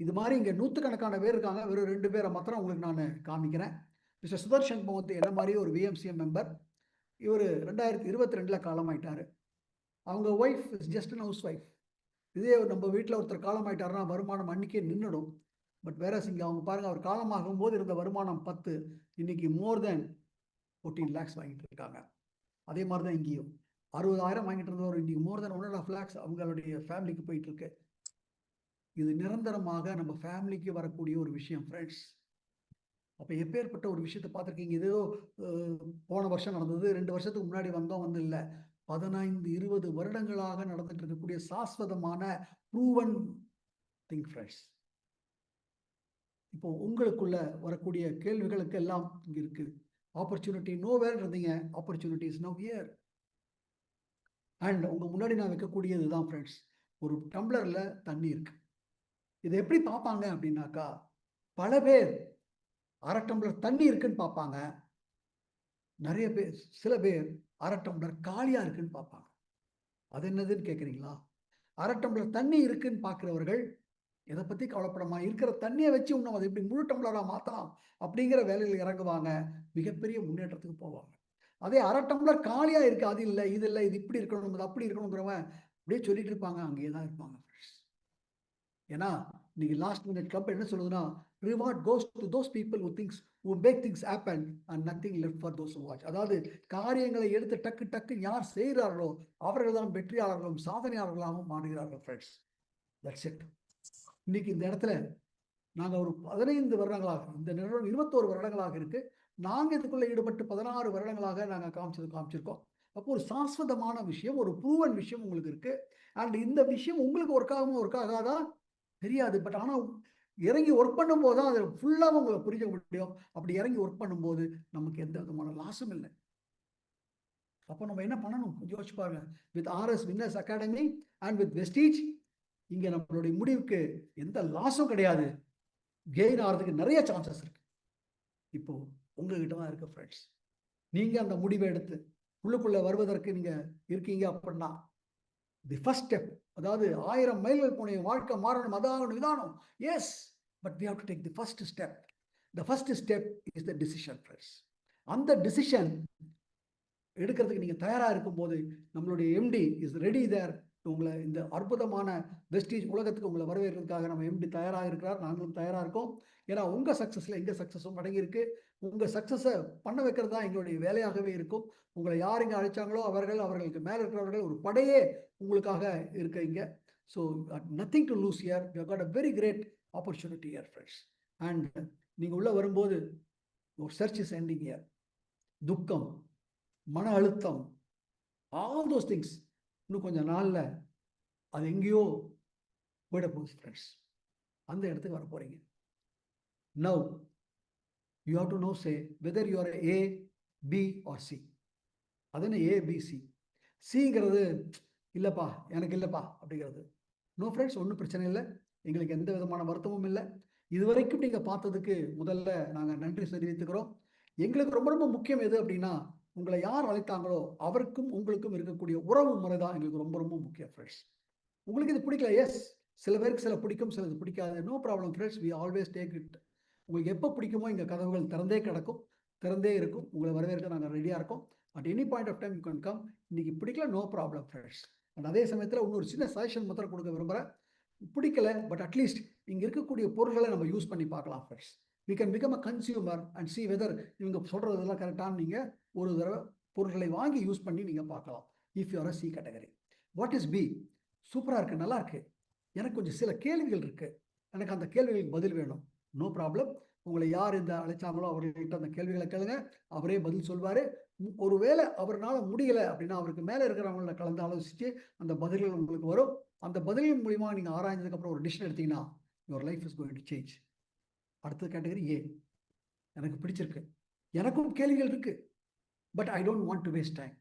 இது மாதிரி இங்கே நூற்றுக்கணக்கான பேர் இருக்காங்க. வெறும் 2 பேரை மாத்திரம் உங்களுக்கு நான் காமிக்கிறேன். மிஸ்டர் சுதர்ஷன் மோகந்த் என்ன மாதிரி ஒரு VMCM மெம்பர். இவர் 2022 காலமாயிட்டார். அவங்க wife is just an house wife. இதே நம்ம வீட்டில் ஒருத்தர் காலமாயிட்டாருன்னா வருமானம் அன்றைக்கே நின்றுடும். பட் வேற இங்கே அவங்க பாருங்கள், அவர் காலமாகும் போது இருந்த வருமானம் 10, இன்னைக்கு மோர் தென் 14 lakhs வாங்கிட்டு இருக்காங்க. அதே மாதிரி தான் இங்கேயும் 60,000 வாங்கிட்டு இருந்தவர் இன்னைக்கு மோர் தென் 1.5 lakhs அவங்களுடைய ஃபேமிலிக்கு போயிட்டு இருக்கு. இது நிரந்தரமாக நம்ம ஃபேமிலிக்கு வரக்கூடிய ஒரு விஷயம் ஃப்ரெண்ட்ஸ். அப்போ எப்பேற்பட்ட ஒரு விஷயத்தை பார்த்துருக்கீங்க. இதோ போன வருஷம் நடந்தது, 2 வருஷத்துக்கு முன்னாடி வந்து இல்லை, 15-20 வருடங்களாக நடந்துட்டு இருக்கக்கூடிய சாஸ்வதமான ப்ரூவன் திங் ஃப்ரெண்ட்ஸ். இப்போ உங்களுக்குள்ள வரக்கூடிய கேள்விகளுக்கு எல்லாம் இங்கே இருக்கு. ஆப்பர்ச்சுனிட்டி நோ வேர் இருந்தீங்க, opportunity is no here. And உங்க முன்னாடி நான் வைக்கக்கூடியது தான் ஃப்ரெண்ட்ஸ், ஒரு டம்ளர்ல தண்ணி இருக்கு. இதை எப்படி பார்ப்பாங்க அப்படின்னாக்கா, பல பேர் அரை டம்ளர் தண்ணி இருக்குன்னு பார்ப்பாங்க. நிறைய பேர், சில பேர் அரை டம்ளர் காலியா இருக்குன்னு பார்ப்பாங்க. அது என்னதுன்னு கேட்குறீங்களா? அரை டம்ளர் தண்ணி இருக்குன்னு பார்க்குறவர்கள் எதை பற்றி கவலைப்படாம இருக்கிற தண்ணியை வச்சு இன்னும் அதை எப்படி முழு டம்ளராக மாற்றலாம் அப்படிங்கிற வேலையில் இறங்குவாங்க. மிகப்பெரிய முன்னேற்றத்துக்கு போவாங்க. அதே அரை டம்ளர் காலியா இருக்கு, அது இல்லை இது இல்லை, இது இப்படி இருக்கணும், இது அப்படி இருக்கணுங்கிறவன் அப்படியே சொல்லிட்டு இருப்பாங்க, அங்கேயே தான் இருப்பாங்க. ஏன்னா இன்னைக்கு லாஸ்ட் மினிட் கிளப் என்ன சொல்லுதுன்னா, reward goes to those people who things who make things happen and nothing left for those who watch. அதாவது காரியங்களை எடுத்து டக்கு டக்கு யார் செய்கிறார்களோ அவர்கள் தான் வெற்றியாளர்களும் சாதனையாளர்களாகவும் மாறுகிறார்கள் ஃப்ரெண்ட்ஸ். That's it. இன்னைக்கு இந்த இடத்துல நாங்கள் ஒரு 15 வருடங்களாக, இந்த நிறுவனம் 21 வருடங்களாக இருக்கு. நாங்கள் இதுக்குள்ள ஈடுபட்டு 16 வருடங்களாக நாங்கள் காமிச்சிருக்கோம். அப்போ ஒரு சாஸ்வதமான விஷயம், ஒரு ப்ரூவன் விஷயம் உங்களுக்கு இருக்கு. அண்ட் இந்த விஷயம் உங்களுக்கு ஒர்க் ஆகுமோ ஒர்க் ஆகாதா தெரியாது. பட் ஆனால் இறங்கி ஒர்க் பண்ணும்போது தான் அதை ஃபுல்லாக உங்களை புரிஞ்சுக்க முடியும். அப்படி இறங்கி ஒர்க் பண்ணும்போது நமக்கு எந்த விதமான லாஸும் இல்லை. அப்போ நம்ம என்ன பண்ணணும் கொஞ்சம் யோசிச்சு பாருங்க. With RS winners academy and with Vestige இங்கே நம்மளுடைய முடிவுக்கு எந்த லாஸும் கிடையாது. கெயின் ஆகிறதுக்கு நிறைய சான்சஸ் இருக்கு. இப்போ உங்ககிட்ட தான் இருக்கு ஃப்ரெண்ட்ஸ். நீங்க அந்த முடிவை எடுத்து உள்ளுக்குள்ள வருவதற்கு நீங்க இருக்கீங்க அப்படின்னா தி ஃபர்ஸ்ட் ஸ்டெப், அதாவது 1000 மைல்கள் போன வாழ்க்கை மாறணும், அதாகணும், இதானும். Yes, but we have to take the first step. The first step is the decision friends. அந்த டிசிஷன் எடுக்கிறதுக்கு நீங்க தயாரா இருக்கும்போது நம்மளுடைய எம்டி இஸ் ரெடி தேர். உங்களை இந்த அற்புதமான வெஸ்டீஜ் உலகத்துக்கு உங்களை வரவேற்கிறதுக்காக நம்ம எம்டி தயாராக இருக்கிறார். நாங்களும் தயாராக இருக்கோம். ஏன்னா உங்க சக்சஸ்ல எங்க சக்சஸும் அடங்கி இருக்கு. உங்க சக்சஸை பண்ண வைக்கிறது தான் எங்களுடைய வேலையாகவே இருக்கும். உங்களை யார் இங்கே அழைச்சாங்களோ அவர்களுக்கு மேலே இருக்கிறவர்கள் ஒரு படையே உங்களுக்காக இருக்க இங்க. So nothing to lose here. You got a very great opportunity here friends. And நீங்கள் உள்ள வரும்போது ஒரு சர்ச் இஸ் எண்டிங் ஹியர். துக்கம், மன அழுத்தம், ஆல் தோஸ் திங்ஸ் இன்னும் கொஞ்சம் நாளில் அது எங்கேயோ போயிட போகுது ஃப்ரெண்ட்ஸ். அந்த இடத்துக்கு வர போறீங்க. Now you have to know say whether you are A, B or C. அது என்ன ஏ, பி, சி? சிங்கிறது இல்லைப்பா, எனக்கு இல்லைப்பா அப்படிங்கிறது. நோ ஃப்ரெண்ட்ஸ், ஒன்றும் பிரச்சனை இல்லை. எங்களுக்கு எந்த விதமான வருத்தமும் இல்லை. இதுவரைக்கும் நீங்கள் பார்த்ததுக்கு முதல்ல நாங்கள் நன்றி தெரிவித்துக்கிறோம். எங்களுக்கு ரொம்ப ரொம்ப முக்கியம் எது அப்படின்னா, உங்களை யார் அழைத்தாங்களோ அவருக்கும் உங்களுக்கும் இருக்கக்கூடிய உறவு முறை தான் எங்களுக்கு ரொம்ப ரொம்ப முக்கியம் ஃப்ரெண்ட்ஸ். உங்களுக்கு இது பிடிக்கல, எஸ், சில பேருக்கு சில பிடிக்கும், சிலது பிடிக்காது. No problem friends, we always take it. உங்களுக்கு எப்போ பிடிக்குமோ இங்கே கதவுகள் திறந்தே கிடக்கும், திறந்தே இருக்கும். உங்களை வரவேற்க நாங்கள் ரெடியாக இருக்கோம். At any point of time you can come. இன்னைக்கு பிடிக்கல, நோ ப்ராப்ளம் ஃப்ரெண்ட்ஸ். அண்ட் அதே சமயத்தில் இன்னொரு சின்ன சஜஷன் மாத்திரம் கொடுக்க விரும்புகிறேன். பிடிக்கல, பட் அட்லீஸ்ட் இங்கே இருக்கக்கூடிய பொருட்களை நம்ம யூஸ் பண்ணி பார்க்கலாம் friends. We can become a consumer and see whether இவங்க சொல்கிறதெல்லாம் கரெக்டான நீங்கள் ஒரு தடவை பொருட்களை வாங்கி யூஸ் பண்ணி நீங்கள் பார்க்கலாம். If you are a C category. What is B? சூப்பராக இருக்குது, நல்லா இருக்குது. எனக்கு கொஞ்சம் சில கேள்விகள் இருக்குது, எனக்கு அந்த கேள்விகளுக்கு பதில் வேணும். No problem. உங்களை யார் இந்த அழைச்சாங்களோ அவர்கள்ட்ட அந்த கேள்விகளை கேளுங்க, அவரே பதில் சொல்வார். ஒருவேளை அவரால் முடியலை அப்படின்னா அவருக்கு மேலே இருக்கிறவங்கள கலந்து ஆலோசித்து அந்த பதில்கள் உங்களுக்கு வரும். அந்த பதில்கள் மூலிமா நீங்கள் ஆராய்ஞ்சதுக்கப்புறம் ஒரு டிசிஷன் எடுத்தீங்கன்னா your life is going to change. அடுத்த கேட்டகரி ஏ. எனக்கு பிடிச்சிருக்கு, எனக்கும் கேள்விகள் இருக்குது, but I don't want to waste time.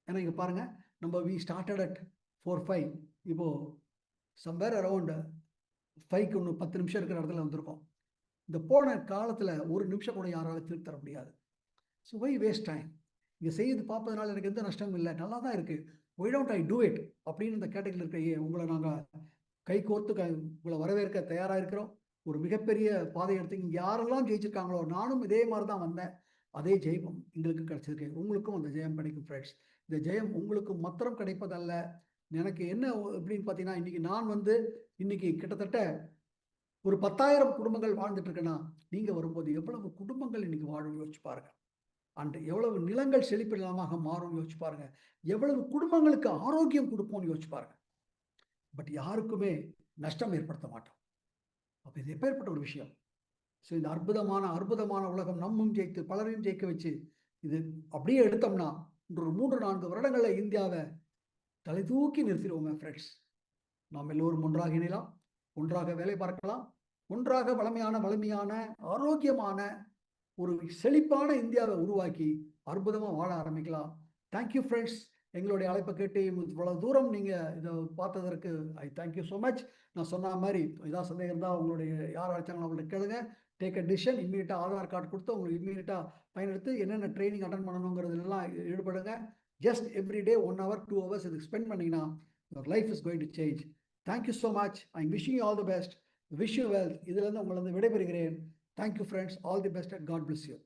ஏன்னா இங்கே பாருங்கள், நம்ம வி ஸ்டார்டட் அட் 4:05. இப்போது சம்வேர் அரவுண்ட் 5க்கு இன்னும் 10 நிமிஷம் இருக்கிற இடத்துல வந்திருக்கோம். இந்த போன காலத்தில் ஒரு நிமிஷம் கூட யாராலும் திருப்பி தர முடியாது. So why waste time? இங்கே செய்து பார்ப்பதனால எனக்கு எந்த நஷ்டமும் இல்லை, நல்லா தான் இருக்குது. Why don't I do it அப்படின்னு இந்த கேட்டகரியில் இருக்க உங்களை நாங்கள் கை கோர்த்து உங்களை வரவேற்க தயாராக இருக்கிறோம். ஒரு மிகப்பெரிய பாதை எடுத்து இங்கே யாரெல்லாம் ஜெயிச்சிருக்காங்களோ, நானும் இதே மாதிரி தான் வந்தேன், அதே ஜெயம் எங்களுக்கு கிடைச்சிருக்கு. உங்களுக்கும் அந்த ஜெயம் கிடைக்கும் ஃப்ரெண்ட்ஸ். இந்த ஜெயம் உங்களுக்கு மாத்திரம் கிடைப்பதல்ல. எனக்கு என்ன அப்படின்னு பார்த்தீங்கன்னா, இன்னைக்கு நான் இன்னைக்கு கிட்டத்தட்ட ஒரு 10,000 குடும்பங்கள் வாழ்ந்துட்டு இருக்கேன்னா, நீங்கள் வரும்போது எவ்வளவு குடும்பங்கள் இன்னைக்கு வாழும் யோசிச்சு பாருங்க. அண்ட் எவ்வளவு நிலங்கள் செழிப்பிடமாக மாறும் யோசிச்சு பாருங்க. எவ்வளவு குடும்பங்களுக்கு ஆரோக்கியம் கொடுப்போம்னு யோசிச்சு பாருங்க. பட் யாருக்குமே நஷ்டம் ஏற்படுத்த மாட்டோம். அப்போ இது எப்பேற்பட்ட ஒரு விஷயம். ஸோ இந்த அற்புதமான உலகம் நம்மும் ஜெயித்து பலரையும் ஜெயிக்க வச்சு இது அப்படியே எடுத்தோம்னா ஒரு 3-4 வருடங்களில் இந்தியாவை தலை தூக்கி நிறுத்திடுவோங்க ஃப்ரெண்ட்ஸ். நாம் எல்லோரும் ஒன்றாக இணையலாம், ஒன்றாக வேலை பார்க்கலாம், ஒன்றாக வலிமையான ஆரோக்கியமான ஒரு செழிப்பான இந்தியாவை உருவாக்கி அற்புதமாக வாழ ஆரம்பிக்கலாம். Thank you friends. எங்களுடைய அழைப்பை கேட்டு இவ்வளவு தூரம் நீங்கள் இதை பார்த்ததற்கு ஐ தேங்க்யூ ஸோ மச். நான் சொன்ன மாதிரி ஏதாவது சந்தேகம் இருந்தால் உங்களுடைய யார் அழைச்சாங்களோ அவங்கள்ட்ட கேளுங்க. Take a decision. இம்மீடியட்டாக ஆதார் கார்டு கொடுத்து உங்களுக்கு இம்மீடியட்டாக பயனெடுத்து என்னென்ன ட்ரைனிங் அட்டன் பண்ணணுங்கிறதுலாம் ஈடுபடுங்க. Just every day 1 hour 2 hours இதுக்கு ஸ்பெண்ட் பண்ணிங்கன்னா your life is going to change. Thank you so much. I'm wishing you all the best. Wish you well. இதிலிருந்து உங்களை விடைபெறுகிறேன். Thank you friends. All the best and God bless you.